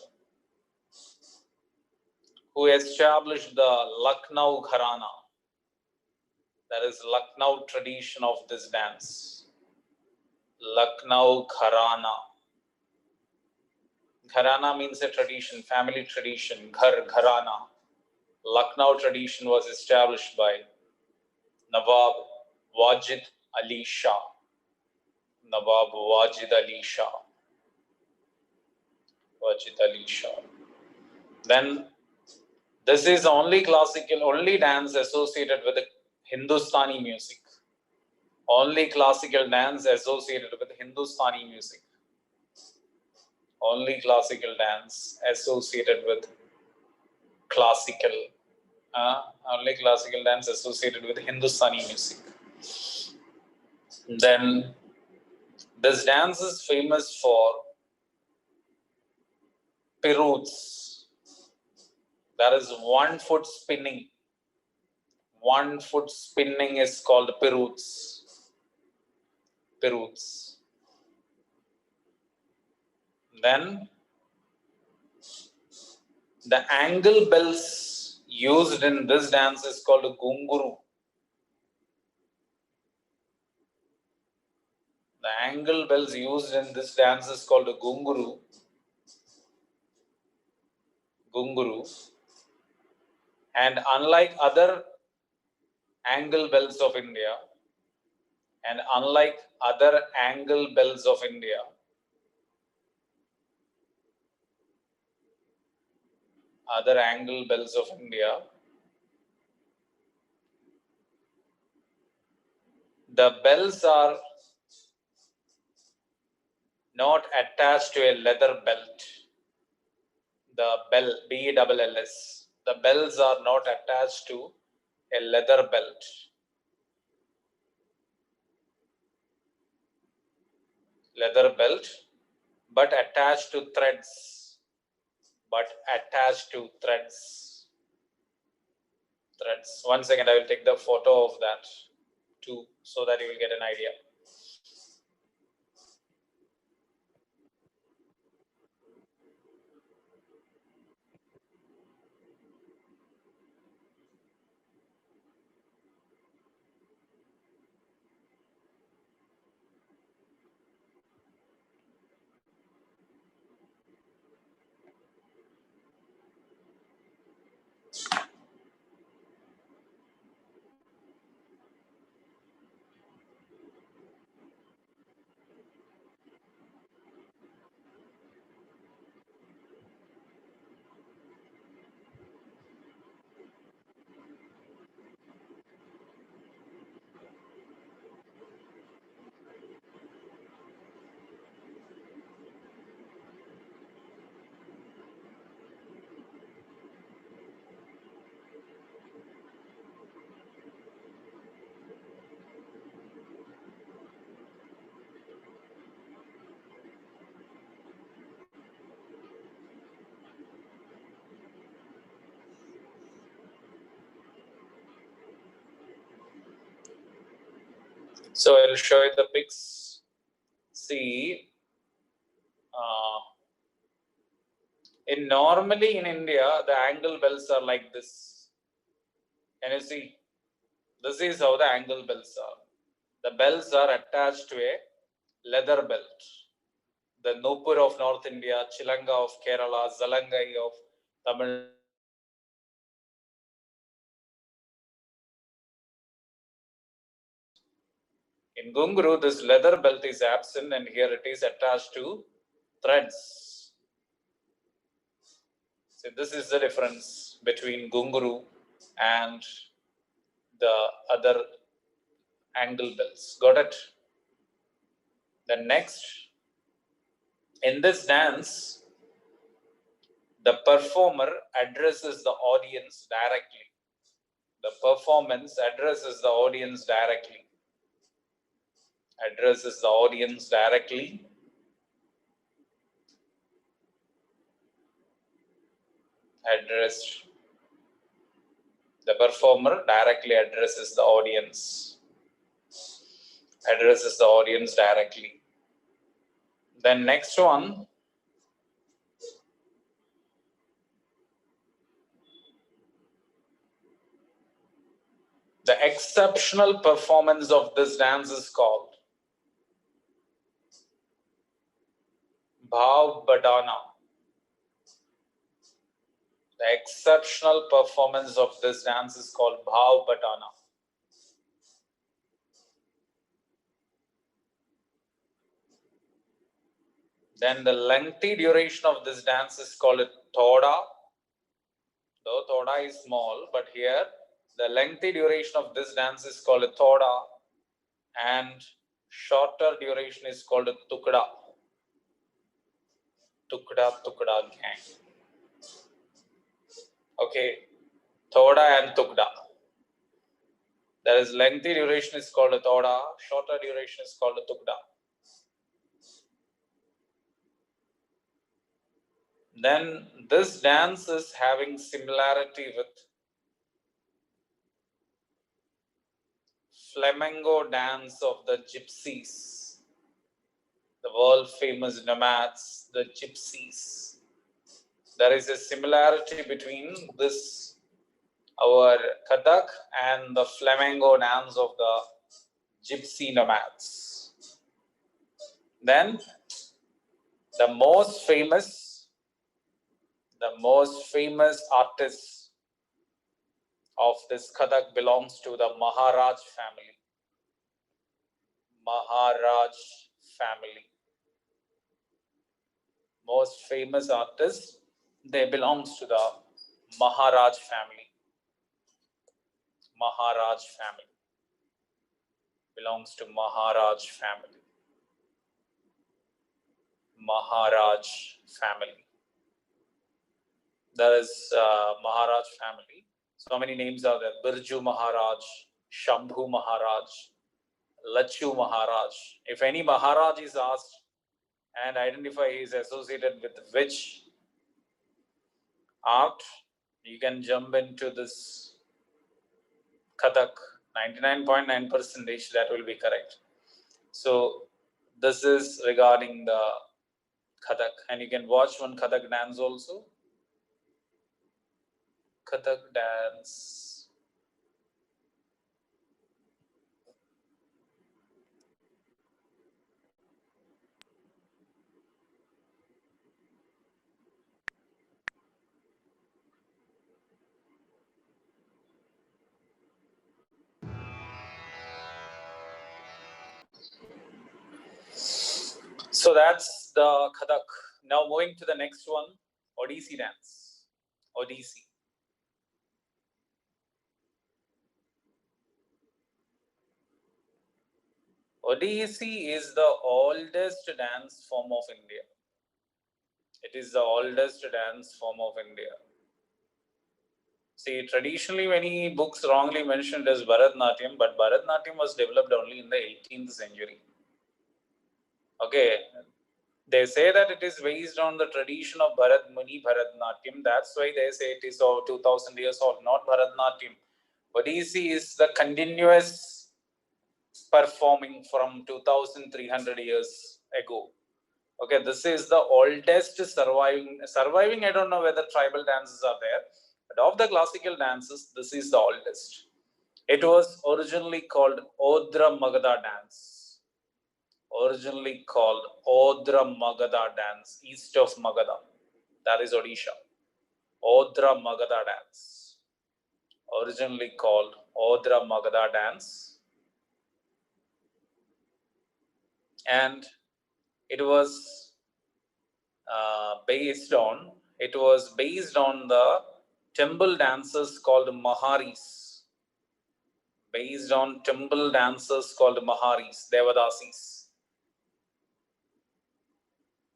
Speaker 1: who established the Lucknow Gharana, that is Lucknow tradition of this dance. Lucknow Gharana. Gharana means a tradition, family tradition, Gharana. Lucknow tradition was established by Nawab Wajid Ali Shah. Nawab Wajid Ali Shah. Wajid Ali Shah. Then this is the only dance associated with Hindustani music. Only classical dance associated with Hindustani music. Only classical dance associated with only classical dance associated with Hindustani music. Then this dance is famous for Piruts. That is 1 foot spinning. 1 foot spinning is called Piruts. Piruts. Then the angle bells used in this dance is called Gunguru. The angle bells used in this dance is called Gunguru. Gunguru. And unlike other angle bells of India, the bells are not attached to a leather belt. The bell, B-E-L-L-S. The bells are not attached to a leather belt. But attached to threads. Threads. 1 second, I will take the photo of that too, so that you will get an idea. So I'll show you the pics. See, normally in India, the angle bells are like this. Can you see? This is how the angle bells are. The bells are attached to a leather belt. The Nopur of North India, Chilanga of Kerala, Zalangai of Tamil. In Gunguru, this leather belt is absent and here it is attached to threads. So this is the difference between Gunguru and the other angle bells. Got it? Then next, in this dance, the performer addresses the audience directly. The performance addresses the audience directly. Addresses the audience directly. The performer directly addresses the audience. Addresses the audience directly. Then next one, the exceptional performance of this dance is called Bhav Badana. The exceptional performance of this dance is called Bhav Badana. Then the lengthy duration of this dance is called Thoda. Though Thoda is small, but here the lengthy duration of this dance is called Thoda and shorter duration is called Tukda. Tukda gang. Okay, Thoda and Tukda. There is lengthy duration is called Thoda, shorter duration is called Tukda. Then this dance is having similarity with flamenco dance of the gypsies, the world famous nomads, the gypsies. There is a similarity between this, our Kathak, and the flamenco dance of the gypsy nomads. Then the most famous artist of this Kathak belongs to the Maharaj family. Maharaj family. Most famous artists, they belongs to the Maharaj family. Maharaj family. Belongs to Maharaj family. Maharaj family. There is Maharaj family. So many names are there. Birju Maharaj, Shambhu Maharaj, Lachu Maharaj. If any Maharaj is asked and identify he is associated with which art, you can jump into this Kathak. 99.9% that will be correct. So this is regarding the Kathak, and you can watch one Kathak dance also. Kathak dance. So that's the Kathak. Now moving to the next one, Odissi dance. Odissi. Odissi is the oldest dance form of India. It is the oldest dance form of India. See, traditionally many books wrongly mentioned as Bharatnatyam, but Bharatnatyam was developed only in the 18th century. Okay, they say that it is based on the tradition of Bharat Muni Bharatnatyam. That's why they say it is 2000 years old, not Bharatnatyam. Odissi is the continuous performing from 2300 years ago. Okay, this is the oldest surviving. I don't know whether tribal dances are there, but of the classical dances, this is the oldest. It was originally called Odra Magadha dance. Originally called Odra Magadha dance, east of Magadha. That is Odisha. Odra Magadha dance. Originally called Odra Magadha dance. And it was based on the temple dances called Maharis. Based on temple dances called Maharis, Devadasis.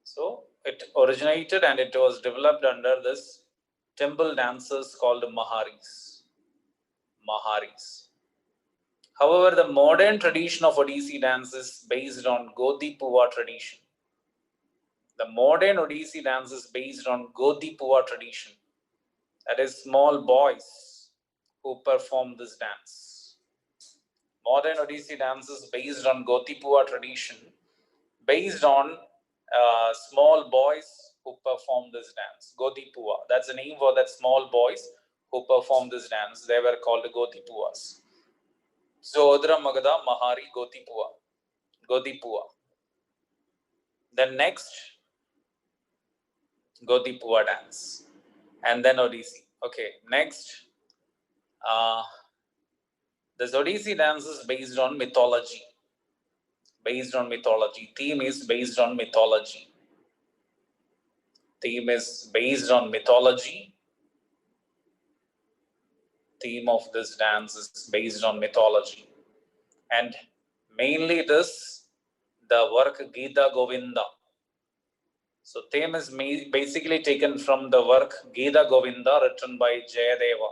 Speaker 1: So it originated and it was developed under this temple dances called Maharis. Maharis. However, the modern tradition of Odissi dance is based on Godipuva tradition. The modern Odissi dance is based on Godipuva tradition. That is small boys who perform this dance. Modern Odissi dance is based on Godipuva tradition, based on small boys who perform this dance. Godipuva. That's the name for that small boys who perform this dance. They were called Godipuvas. So Odra Magadha, Mahari, Godipuva. Then next, Godipuva dance. And then Odissi. Okay, next. This Odissi dance is based on mythology. Based on mythology. Theme is based on mythology. Theme is based on mythology. Theme of this dance is based on mythology. And mainly it is the work Gita Govinda. So theme is basically taken from the work Gita Govinda written by Jayadeva.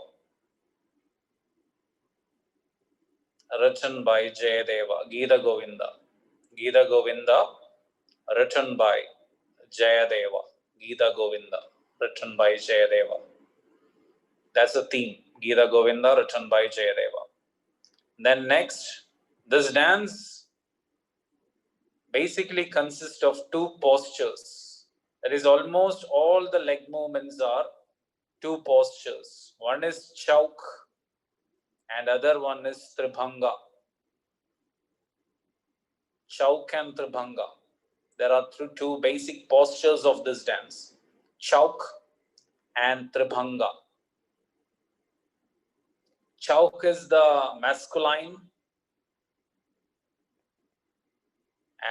Speaker 1: Written by Jayadeva, Gita Govinda. Gita Govinda written by Jayadeva. Gita Govinda written by Jayadeva. That's the theme. Gita Govinda written by Jayadeva. Then next, this dance basically consists of two postures. That is, almost all the leg movements are two postures. One is Chauk and other one is Tribhanga. Chauk and Tribhanga. There are two basic postures of this dance. Chauk and Tribhanga. Chauk is the masculine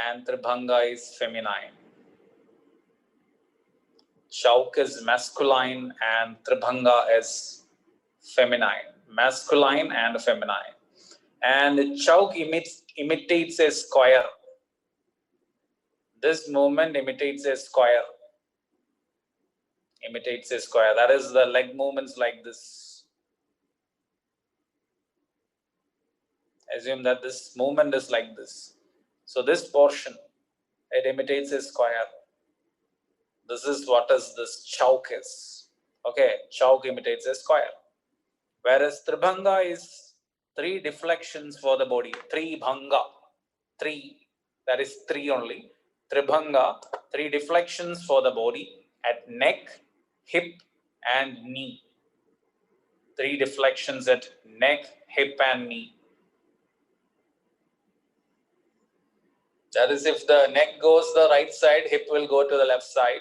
Speaker 1: and Tribhanga is feminine. Chauk is masculine and Tribhanga is feminine. Masculine and feminine. And Chauk imitates a square. This movement imitates a square. Imitates a square. That is the leg movements like this. Assume that this movement is like this. So this portion, it imitates a square. This is what is this Chauk is. Okay, Chauk imitates a square. Whereas Tribhanga is three deflections for the body. Tribhanga. Three. That is three only. Tribhanga, three deflections for the body at neck, hip, and knee. Three deflections at neck, hip, and knee. That is, if the neck goes the right side, hip will go to the left side,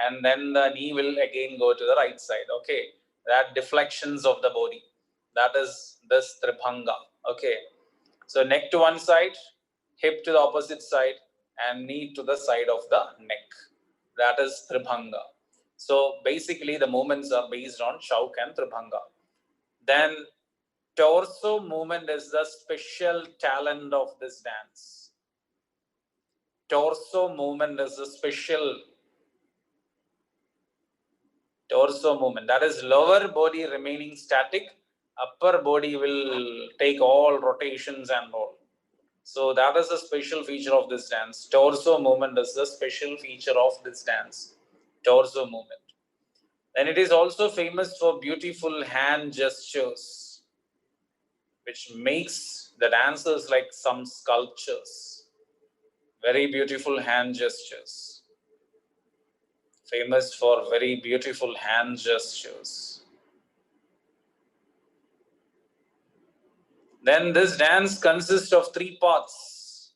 Speaker 1: and then the knee will again go to the right side. Okay, that deflections of the body. That is this Tribhanga. Okay, so neck to one side, hip to the opposite side, and knee to the side of the neck. That is Tribhanga. So basically the movements are based on Chauk and Tribhanga. Then torso movement is the special talent of this dance. Torso movement is a special torso movement. That is lower body remaining static, upper body will take all rotations and all. So that is a special feature of this dance. Torso movement is the special feature of this dance. Torso movement. And it is also famous for beautiful hand gestures. which makes the dancers like some sculptures. Very beautiful hand gestures. Famous for very beautiful hand gestures. Then this dance consists of three parts.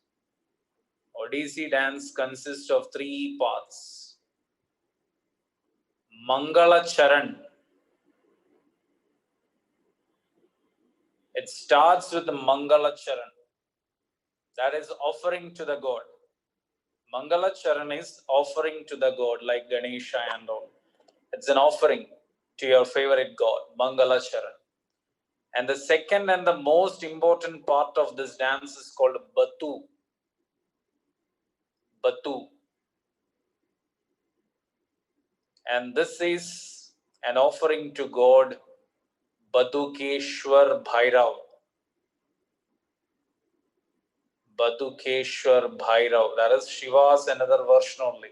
Speaker 1: Odissi dance consists of three parts. Mangala Charan. It starts with the Mangala Charan. That is offering to the god. Mangala Charan is offering to the god like Ganesha and all. It's an offering to your favorite god, Mangala Charan. And the second and the most important part of this dance is called Batu. Batu. And this is an offering to God Badukeshwar Bhairav. Badukeshwar Bhairav. That is Shiva's another version only.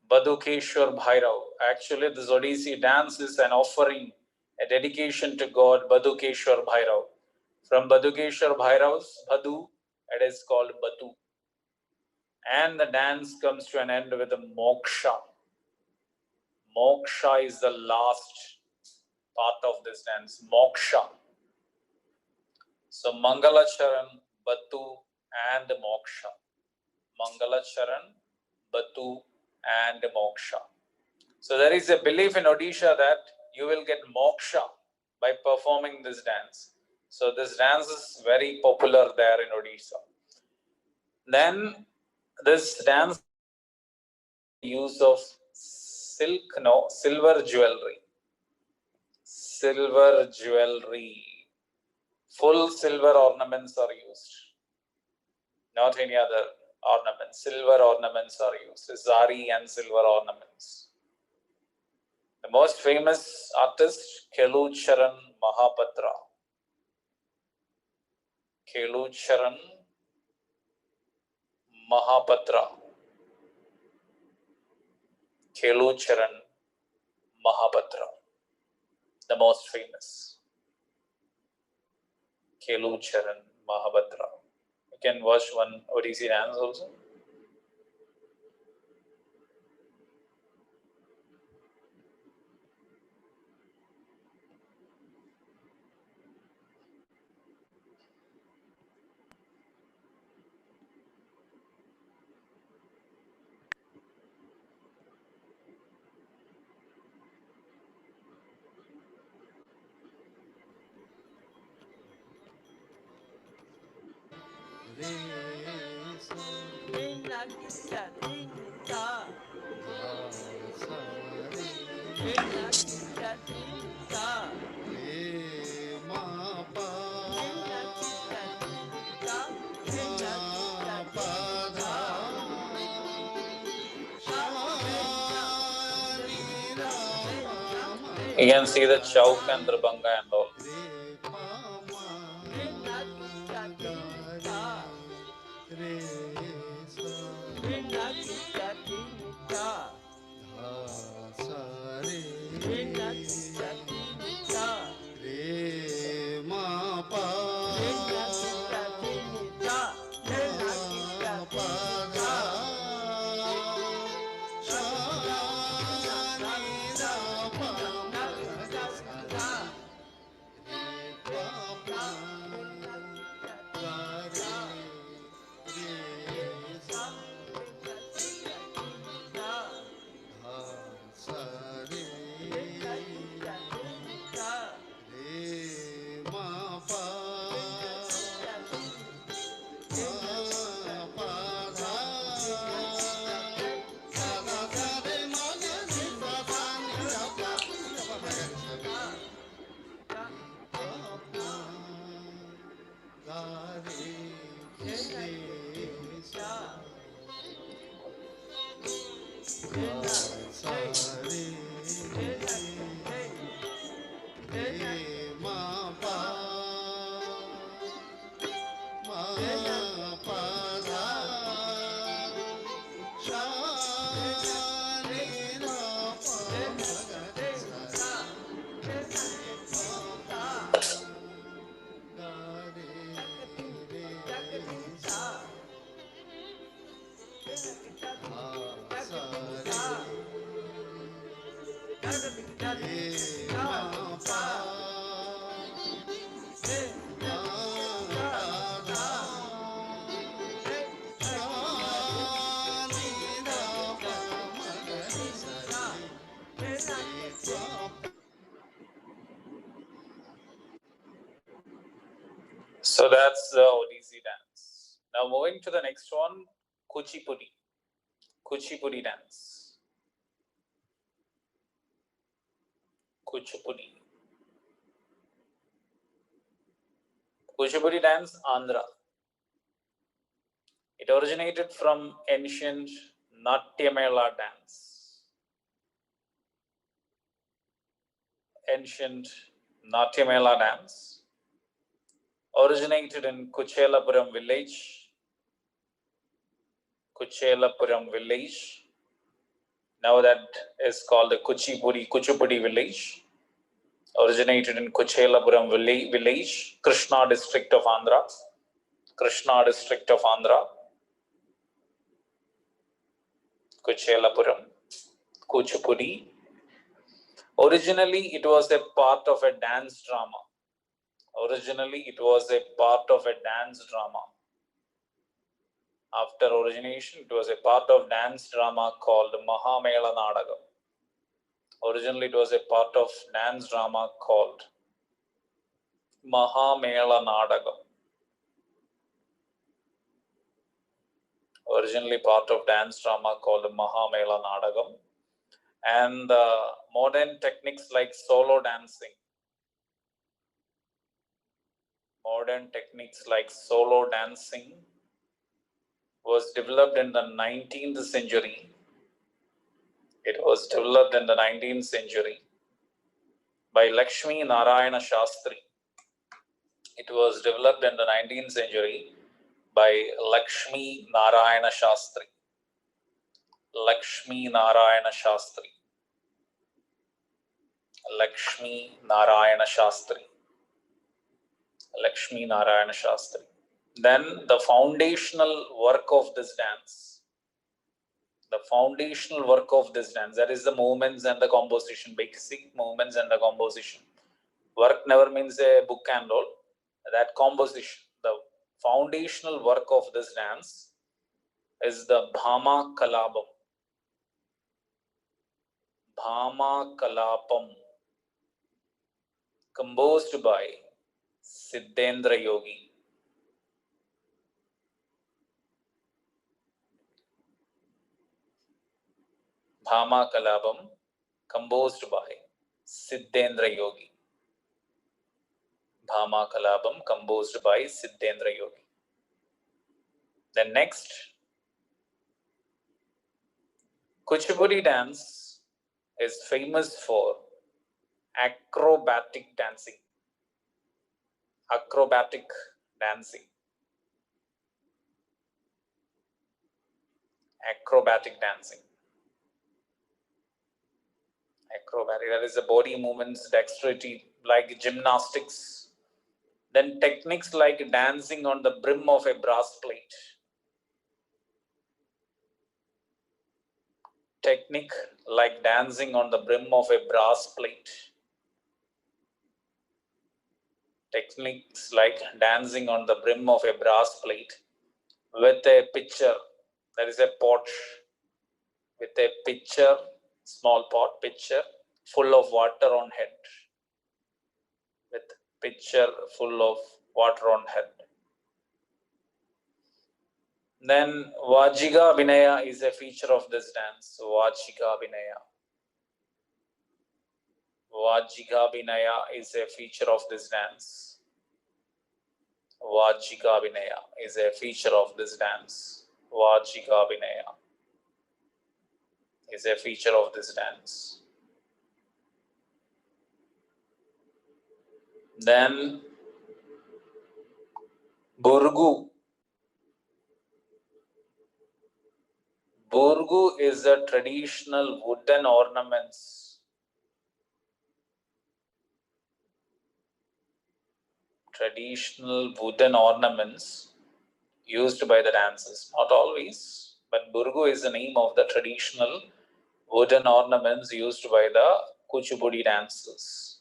Speaker 1: Badukeshwar Bhairav. Actually, this Odissi dance is an offering, a dedication to God Badukeshwar Bhairav. From Badukeshwar Bhairav's Badu, it is called Batu. And the dance comes to an end with a moksha. Moksha is the last part of this dance. Moksha. So Mangala Charan, Batu and Moksha. Mangala Charan, Batu and Moksha. So there is a belief in Odisha that you will get moksha by performing this dance. So this dance is very popular there in Odisha. Then this dance use of silver jewelry. Silver jewelry. Full silver ornaments are used. Not any other ornaments. Silver ornaments are used. Zari and silver ornaments. The most famous artist, Kelucharan Mahapatra. Kelucharan Mahapatra. Kelucharan Mahapatra. The most famous. Kelucharan Mahapatra. You can watch one Odissi dance also. You can see the Chauk and Drabanga and all. So that's the Odissi dance. Now moving to the next one, Kuchipudi. Kuchipudi dance. Kuchipudi. Kuchipudi dance, Andhra. It originated from ancient Natyamela dance. Ancient Natyamela dance originated in Kuchelapuram village. Kuchelapuram village. Now that is called the Kuchipudi village. Originated in Kuchelapuram village, Krishna district of Andhra. Krishna district of Andhra. Kuchelapuram, Kuchipudi. Originally, it was a part of a dance drama. Originally, it was a part of a dance drama. After origination, it was a part of dance drama called Mahamela Nadagam. Originally, it was a part of dance drama called Mahamela Nadagam. Originally part of dance drama called Mahamela Nadagam. And modern techniques like solo dancing. Modern techniques like solo dancing was developed in the 19th century. It was developed in the 19th century by Lakshmi Narayana Shastri. It was developed in the 19th century by Lakshmi Narayana Shastri. Lakshmi Narayana Shastri. Lakshmi Narayana Shastri. Lakshmi Narayana Shastri. Then the foundational work of this dance. The foundational work of this dance, that is the movements and the composition, basic movements and the composition. Work never means a book and all. That composition, the foundational work of this dance is the Bhama Kalabam. Bhama Kalapam, composed by Siddhendra Yogi. Bhama Kalabam, composed by Siddhendra Yogi. Bhama Kalabam, composed by Siddhendra Yogi. Then next, Kuchipudi dance is famous for acrobatic dancing. Acrobatic dancing. Acrobatic dancing. Acrobatic, that is the body movements, dexterity, like gymnastics. Then techniques like dancing on the brim of a brass plate. Technique like dancing on the brim of a brass plate. Techniques like dancing on the brim of a brass plate with a pitcher, that is a pot, with a pitcher, small pot, pitcher, full of water on head. With pitcher full of water on head. Then Vajiga Vinaya is a feature of this dance. Vajiga Vinaya. Vajiga Vinaya is a feature of this dance. Vajiga Vinaya is a feature of this dance. Vajiga Vinaya is a feature of this dance. Then Burgu. Burgu is a traditional wooden ornaments. Traditional wooden ornaments used by the dancers. Not always. but Burgu is the name of the traditional wooden ornaments used by the Kuchipudi dancers.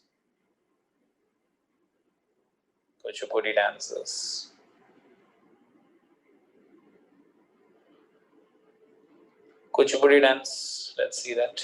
Speaker 1: Kuchipudi dancers. Kuchipudi dance, let's see that.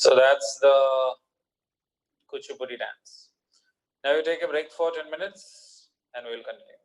Speaker 1: So that's the Kuchipudi dance. Now you take a break for 10 minutes and we'll continue.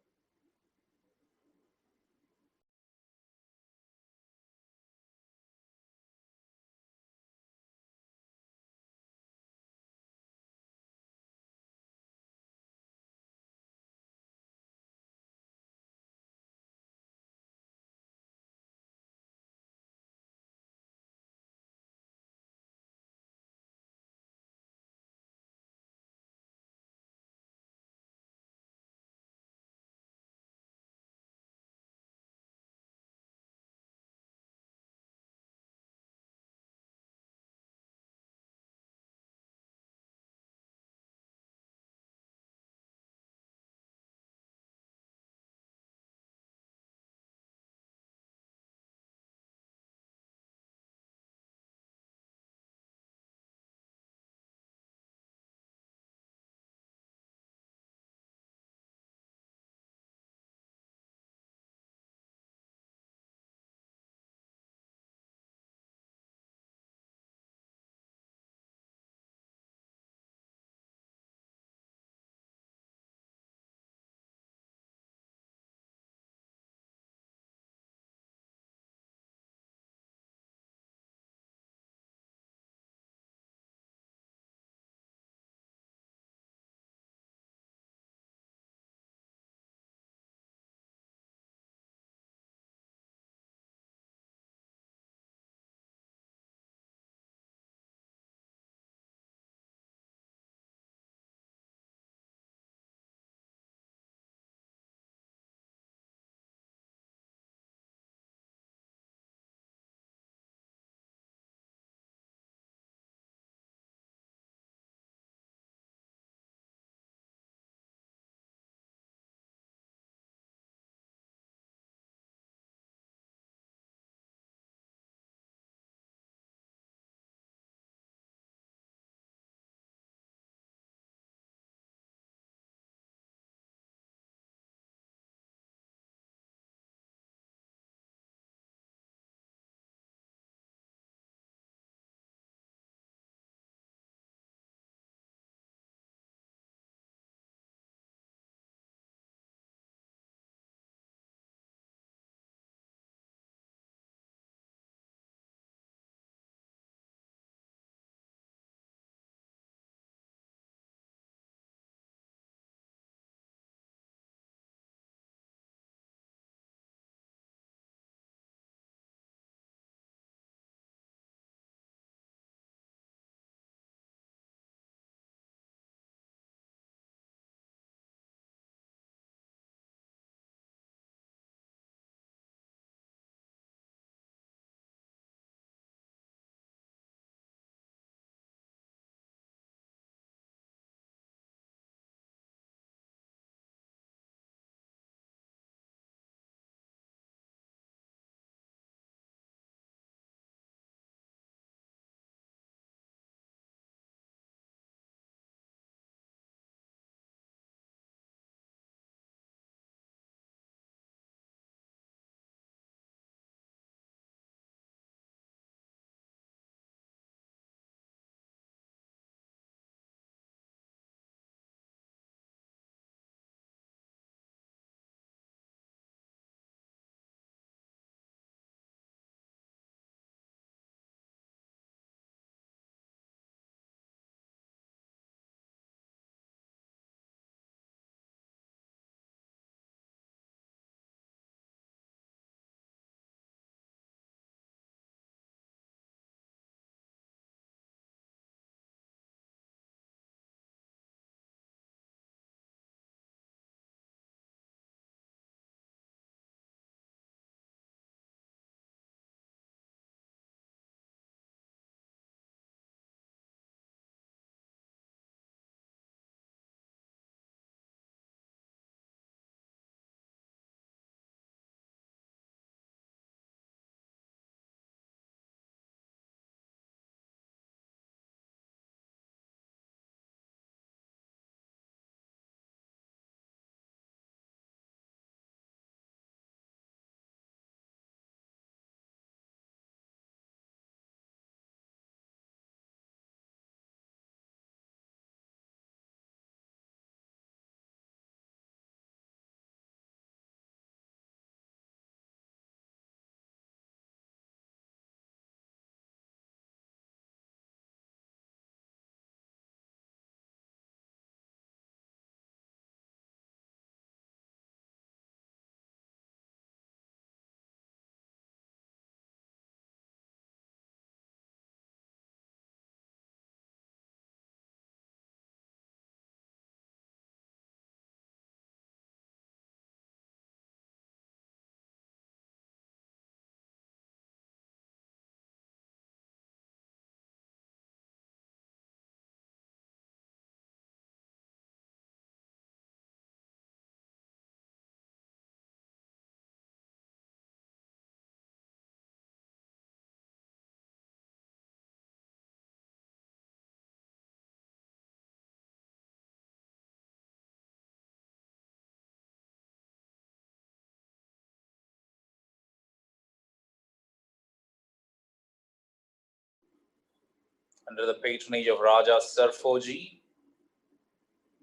Speaker 1: under the patronage of Raja Sarfoji,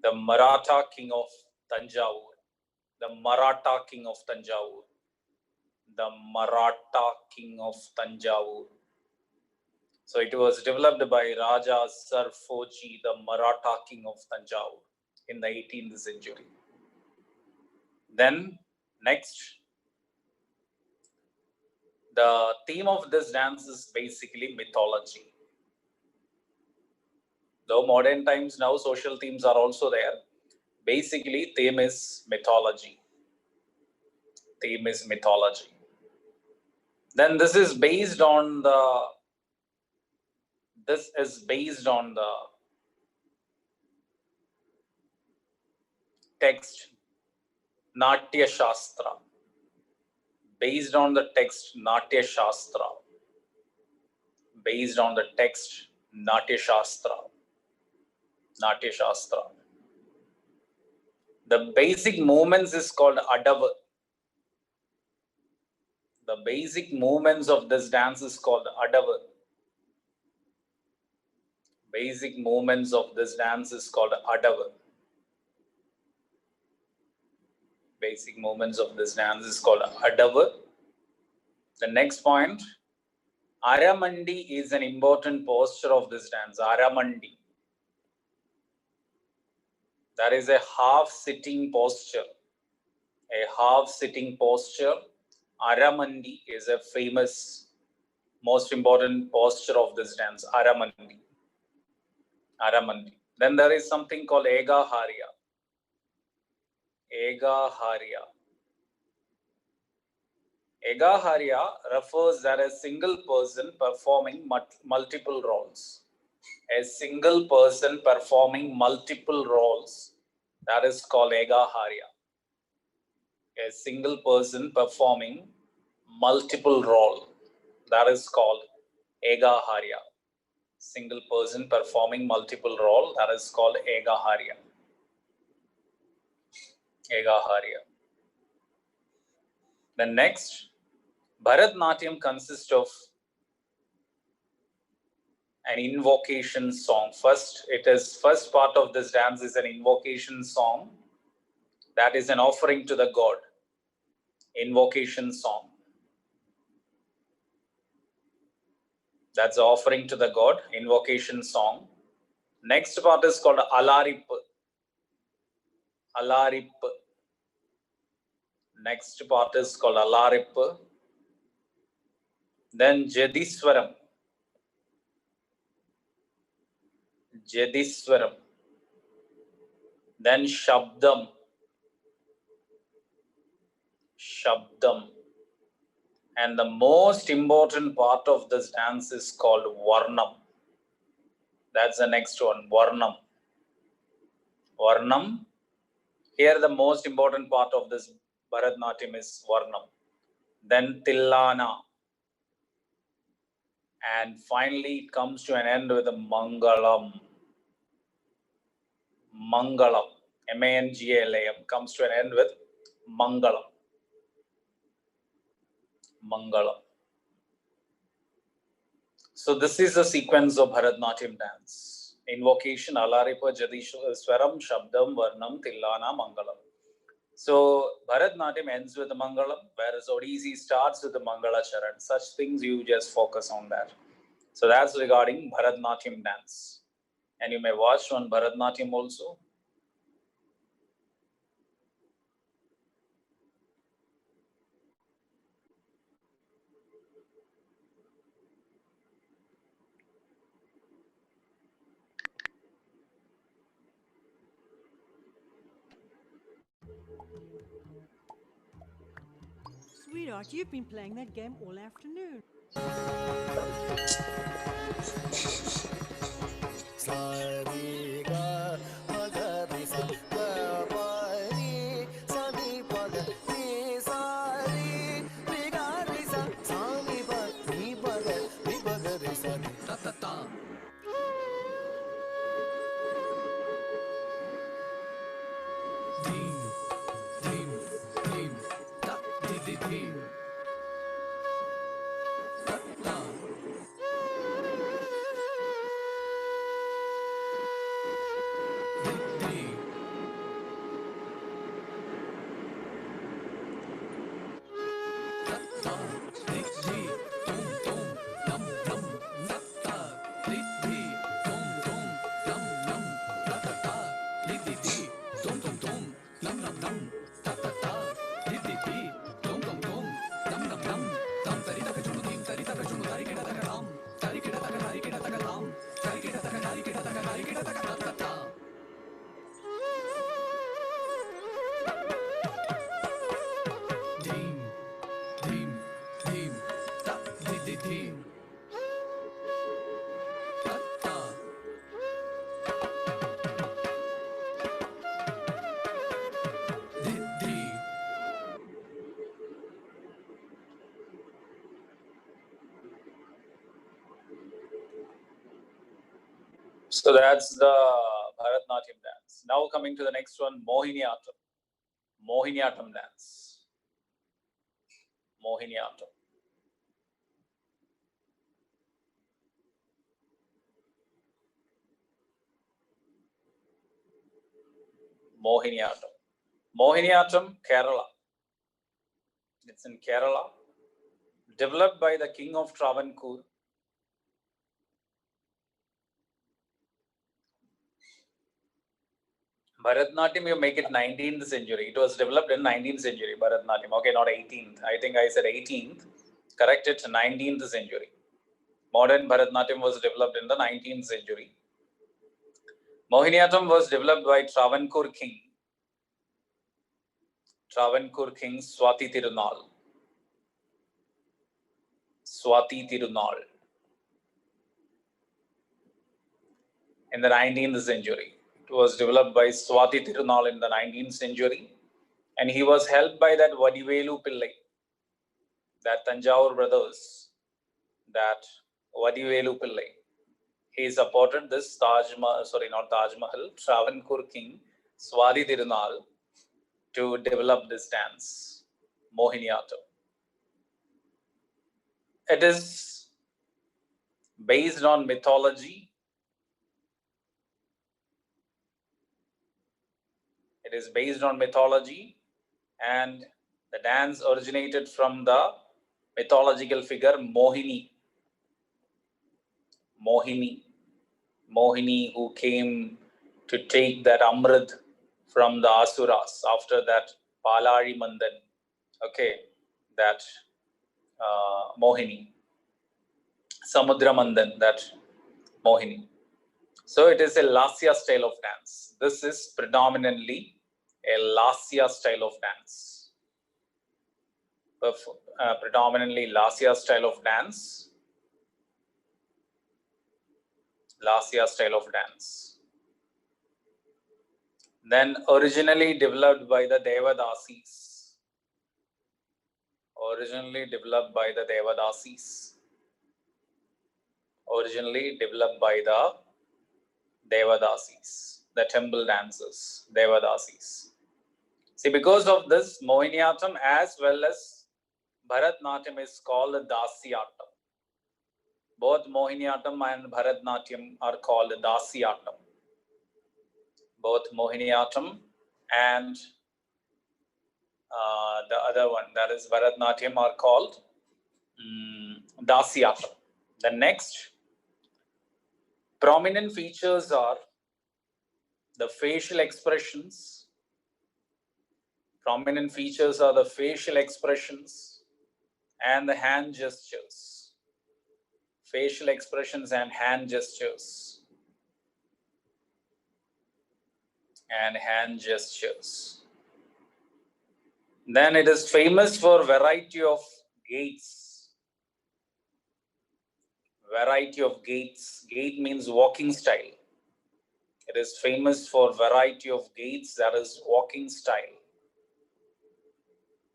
Speaker 1: the Maratha king of Tanjavur. The Maratha king of Tanjavur. The Maratha king of Tanjavur. So it was developed by Raja Sarfoji, the Maratha king of Tanjavur, in the 18th century. Then next, the theme of this dance is basically mythology. Though modern times now social themes are also there, basically theme is mythology. Theme is mythology. Then this is based on the text Natya Shastra. Based on the text Natya Shastra. Based on the text Natya Shastra. Natya Shastra. The basic movements is called Adav. The basic movements of this dance is called Adav. Basic movements of this dance is called Adav. Basic movements of this dance is called Adav. The next point, Aramandi is an important posture of this dance. Aramandi. That is a half-sitting posture. A half-sitting posture. Aramandi is a famous, most important posture of this dance. Aramandi. Aramandi. Then there is something called Egaharya. Egaharya. Egaharya refers that a single person performing multiple roles. A single person performing multiple roles. That is called Egaharya. A single person performing multiple role. That is called Egaharya. Single person performing multiple role. That is called Egaharya. Egaharya. The next, Bharatnatyam consists of an invocation song. First part of this dance is an invocation song. That is an offering to the god. Invocation song. That's the offering to the god. Invocation song. Next part is called Alarip. Alarip. Next part is called Alarip. Then Jadiswaram. Jadiswaram. Then Shabdam. Shabdam. And the most important part of this dance is called Varnam. That's the next one, Varnam. Varnam. Here the most important part of this Bharatnatyam is Varnam. Then Tillana. And finally it comes to an end with a Mangalam. Mangalam. M-A-N-G-A-L-A-M comes to an end with Mangalam. Mangalam. So this is the sequence of Bharatnatyam dance. Invocation, Alaripa, Jadiswaram, Shabdam, Varnam, Tillana, Mangalam. So Bharatnatyam ends with the Mangalam, whereas Odissi starts with the Mangala Charan. Such things you just focus on that. So that's regarding Bharatnatyam dance. And you may watch one Bharatnatyam also.
Speaker 5: Sweetheart, you've been playing that game all afternoon.
Speaker 1: So that's the Bharatnatyam dance. Now coming to the next one, Mohiniyattam. Mohiniyattam dance. Mohiniyattam. Mohiniyattam. Mohiniyattam, Kerala. It's in Kerala. Developed by the King of Travancore. Bharatnatyam, you make it 19th century. It was developed in 19th century, Bharatnatyam. Okay, not 18th. I think I said 18th. Correct it, 19th century. Modern Bharatnatyam was developed in the 19th century. Mohiniyattam was developed by Travancore King. Travancore King Swati Tirunal. Swati Tirunal. In the 19th century. It was developed by Swati Tirunal in the 19th century. And he was helped by that Vadivelu Pillai, that Tanjavur brothers, that Vadivelu Pillai. He supported this Travancore King Swati Tirunal to develop this dance, Mohiniyattam. It is based on mythology. It is based on mythology, and the dance originated from the mythological figure Mohini. Mohini, who came to take that Amrit from the Asuras after that Palari Mandan. Okay, that Mohini. Samudra Mandan, that Mohini. So it is a Lasya style of dance. This is predominantly a Lasya style of dance. Predominantly Lasya style of dance. Lasya style of dance. Then originally developed by the Devadasis. Originally developed by the Devadasis. Originally developed by the Devadasis, the temple dancers, Devadasis. See, because of this, Mohiniyattam as well as Bharatnatyam is called Dasiyattam. Both Mohiniyattam and Bharatnatyam are called Dasiyattam. Both Mohiniyattam and the other one, that is Bharatnatyam, are called Dasiyattam. The next prominent features are the facial expressions. Prominent features are the facial expressions and the hand gestures. Facial expressions and hand gestures. And hand gestures. Then it is famous for variety of gaits. Variety of gaits. Gait means walking style. It is famous for variety of gaits, that is walking style.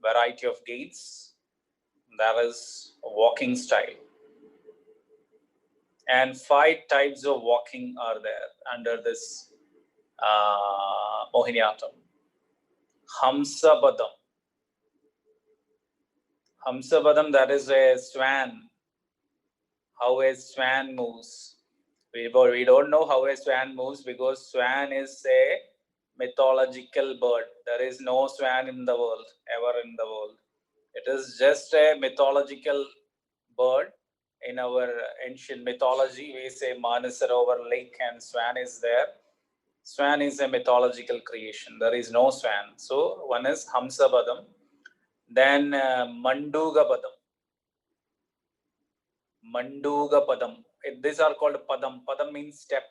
Speaker 1: Variety of gaits, that is walking style. And 5 types of walking are there under this Mohiniyattam. Hamsabadam. Hamsabadam, that is a swan. How a swan moves. We don't know how a swan moves because swan is a mythological bird. There is no swan in the world, ever in the world. It is just a mythological bird. In our ancient mythology, we say Manasarovar lake and swan is there. Swan is a mythological creation. There is no swan. So one is Hamsabadam. Then Mandugabadam. Mandugapadam. These are called Padam. Padam means step.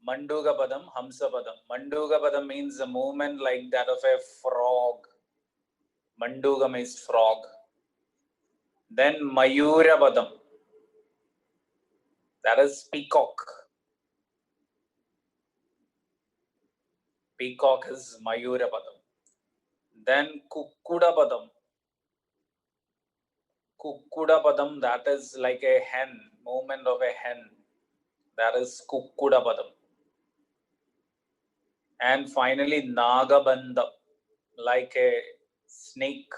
Speaker 1: Mandugapadam, Hamsapadam. Mandugapadam means a movement like that of a frog. Manduga means frog. Then Mayurabadam. That is peacock. Peacock is Mayurabadam. Then Kukkudabadam. Kukkudabadam, that is like a hen, movement of a hen. That is Kukkudapadam. And finally, Nagabandham, like a snake.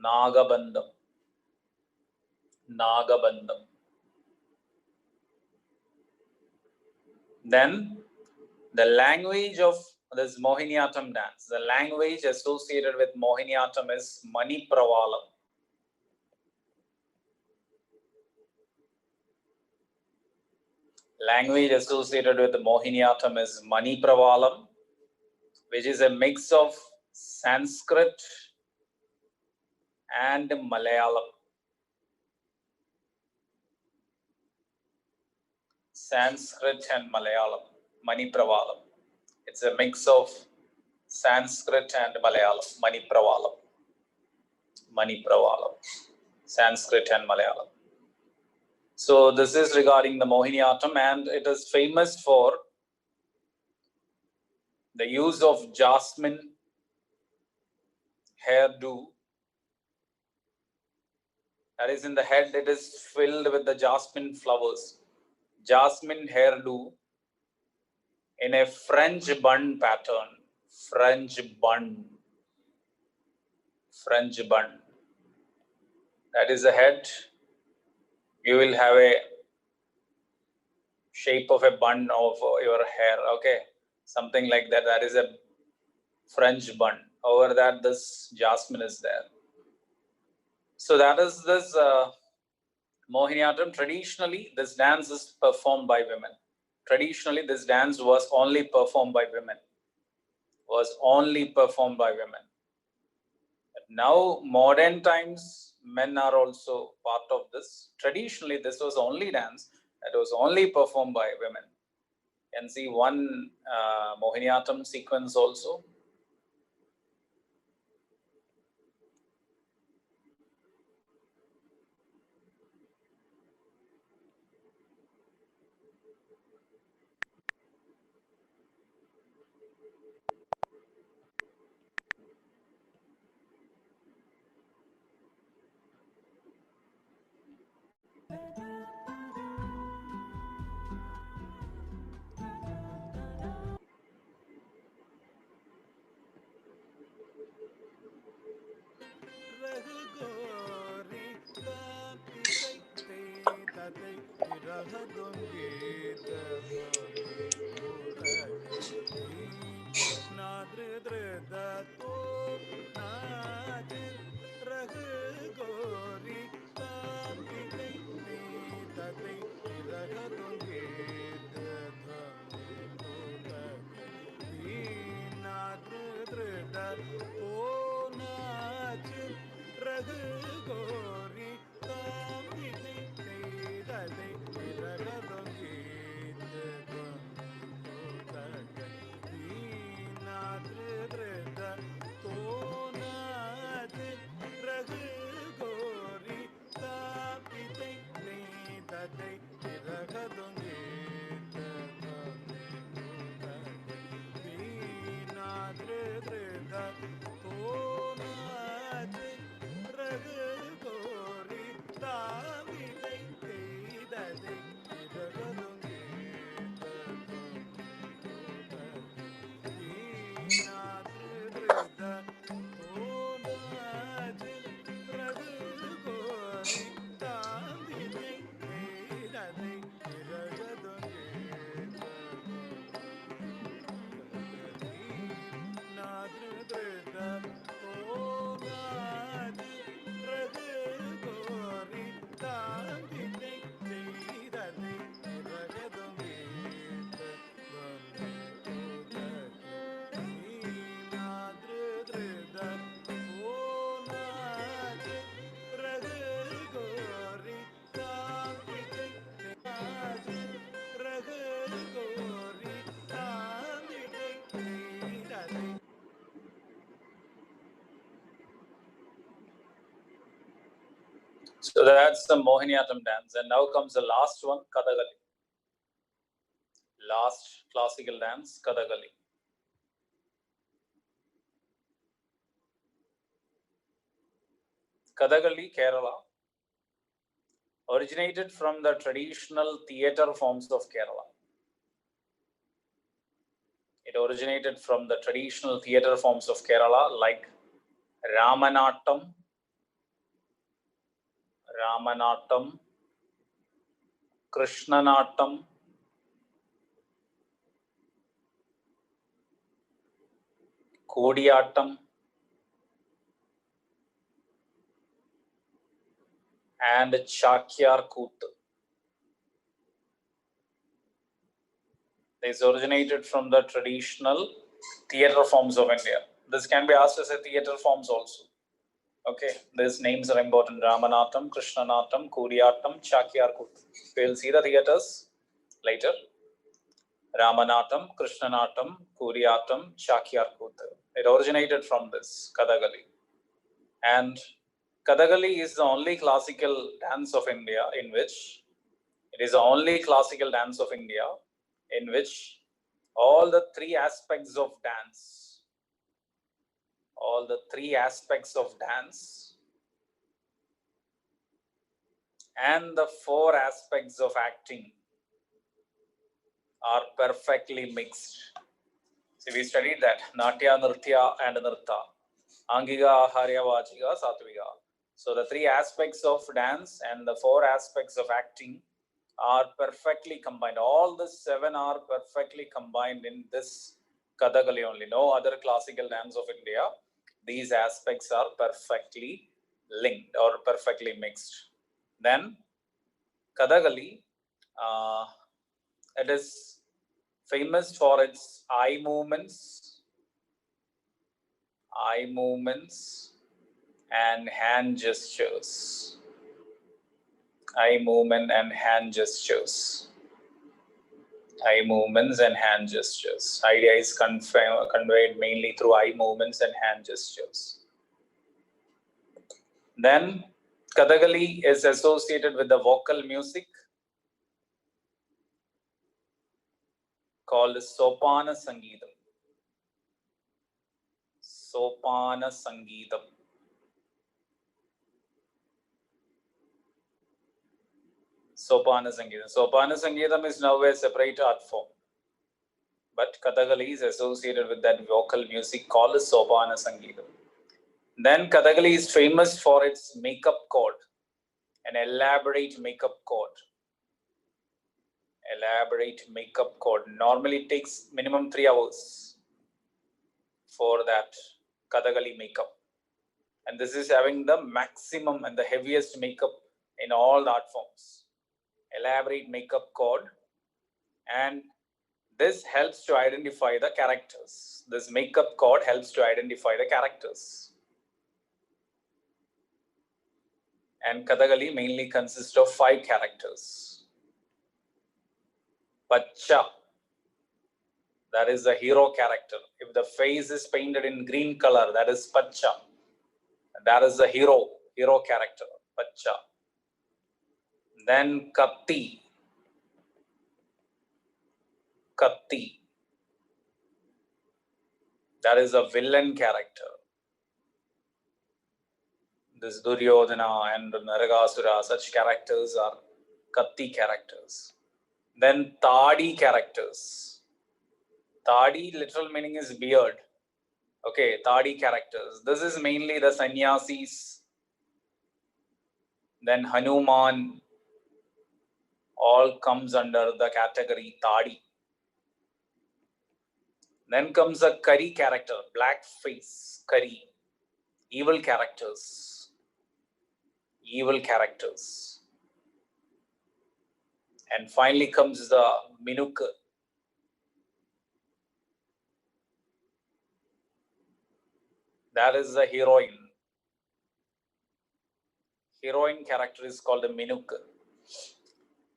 Speaker 1: Nagabandham. Nagabandham. Then the language of this Mohiniyattam dance, the language associated with Mohiniyattam is Manipravalam. Language associated with the Mohiniyattam is Manipravalam, which is a mix of Sanskrit and Malayalam. Sanskrit and Malayalam, Manipravalam. It's a mix of Sanskrit and Malayalam, Manipravalam. Manipravalam, Sanskrit and Malayalam. So this is regarding the Mohiniyattam, and it is famous for the use of jasmine hairdo. That is, in the head, it is filled with the jasmine flowers. Jasmine hairdo in a French bun pattern. French bun. French bun. That is the head. You will have a shape of a bun of your hair. Okay. Something like that. That is a French bun. Over that, this jasmine is there. So that is this Mohiniyattam. Traditionally, this dance is performed by women. Traditionally, this dance was only performed by women. Was only performed by women. But now, modern times, men are also part of this. Traditionally, this was only dance that was only performed by women. You can see one Mohiniyattam sequence also. So that's the Mohiniyattam dance. And now comes the last one, Kathakali. Last classical dance, Kathakali. Kathakali, Kerala, originated from the traditional theatre forms of Kerala. It originated from the traditional theatre forms of Kerala like Ramanattam, Krishnanattam, Kodiyattam, and Chakyar Koothu. These originated from the traditional theatre forms of India. This can be asked as a theatre forms also. Okay, these names are important. Ramanattam, Krishnanattam, Kodiyattam, Chakyar Koothu. We will see the theatres later. Ramanattam, Krishnanattam, Kodiyattam, Chakyar Koothu. It originated from this, Kathakali. And Kathakali is the only classical dance of India in which all the three aspects of dance and the four aspects of acting are perfectly mixed. See, we studied that Natya, Nritya, and Nirta. Angiga, Aharya, Vachika, Satvika. So the three aspects of dance and the four aspects of acting are perfectly combined. All the seven are perfectly combined in this Kathakali only. No other classical dance of India. These aspects are perfectly linked or perfectly mixed. Then Kathakali, it is famous for its eye movements and hand gestures. Eye movements and hand gestures. Idea is conveyed mainly through eye movements and hand gestures. Then Kathakali is associated with the vocal music called Sopana Sangeetam. Sopana Sangeetam. Sopana Sangeetam is now a separate art form. But Kathakali is associated with that vocal music called Sopana Sangeetam. Then Kathakali is famous for its makeup code, an elaborate makeup code. Normally it takes minimum 3 hours for that Kathakali makeup. And this is having the maximum and the heaviest makeup in all the art forms. Elaborate makeup code, and this helps to identify the characters. This makeup code helps to identify the characters. And Kathakali mainly consists of 5 characters. Pacha, that is the hero character. If the face is painted in green color, that is Pacha. That is the hero character, Pacha. Then Katti. That is a villain character. This Duryodhana and Naragasura, such characters are Katti characters. Then Tadi characters. Tadi, literal meaning is beard. Okay, Tadi characters. This is mainly the sannyasis. Then Hanuman, all comes under the category Tadi. Then comes a Kari character, black face, Kari. Evil characters. And finally comes the Minuk. That is the heroine. Heroine character is called the Minuk.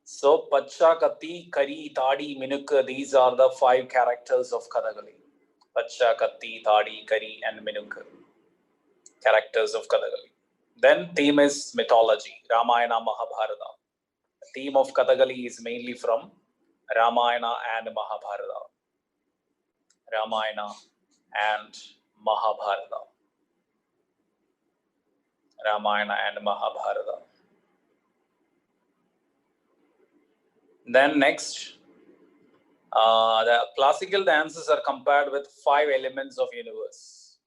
Speaker 1: So Pacha, Katti, Kari, Tadi, Minuk, these are the 5 characters of Kathakali. Pacha, Katti, Tadi, Kari, and Minuk. Characters of Kathakali. Then theme is mythology, Ramayana, Mahabharata. The theme of Kathakali is mainly from Ramayana and Mahabharata. Then next, the classical dances are compared with 5 elements of universe.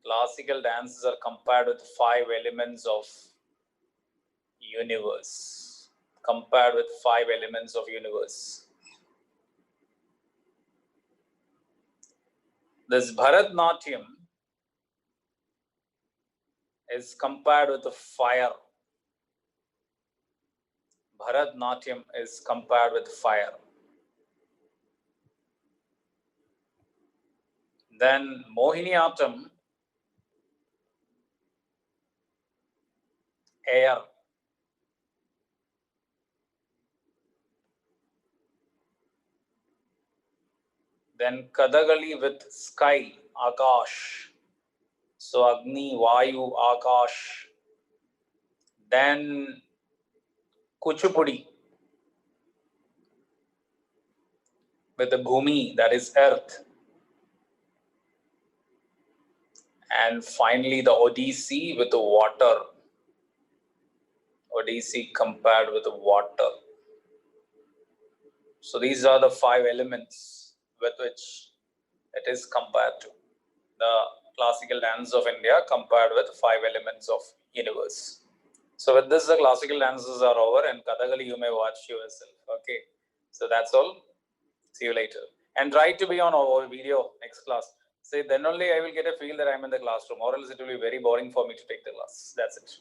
Speaker 1: Classical dances are compared with 5 elements of universe. Compared with 5 elements of universe. This Bharatnatyam is compared with the fire. Bharatnatyam is compared with fire. Then Mohiniyattam, air. Then Kadagali with sky, Akash. So Agni, Vayu, Akash. Then Kuchipudi with the Bhumi, that is earth. And finally the Odissi with the water. Odissi compared with the water. So these are the 5 elements with which it is compared to. The classical dance of India compared with 5 elements of universe. So with this, the classical dances are over, and Kathakali you may watch yourself. Okay. So that's all. See you later. And try to be on our video next class. Say then only I will get a feel that I'm in the classroom, or else it will be very boring for me to take the class. That's it.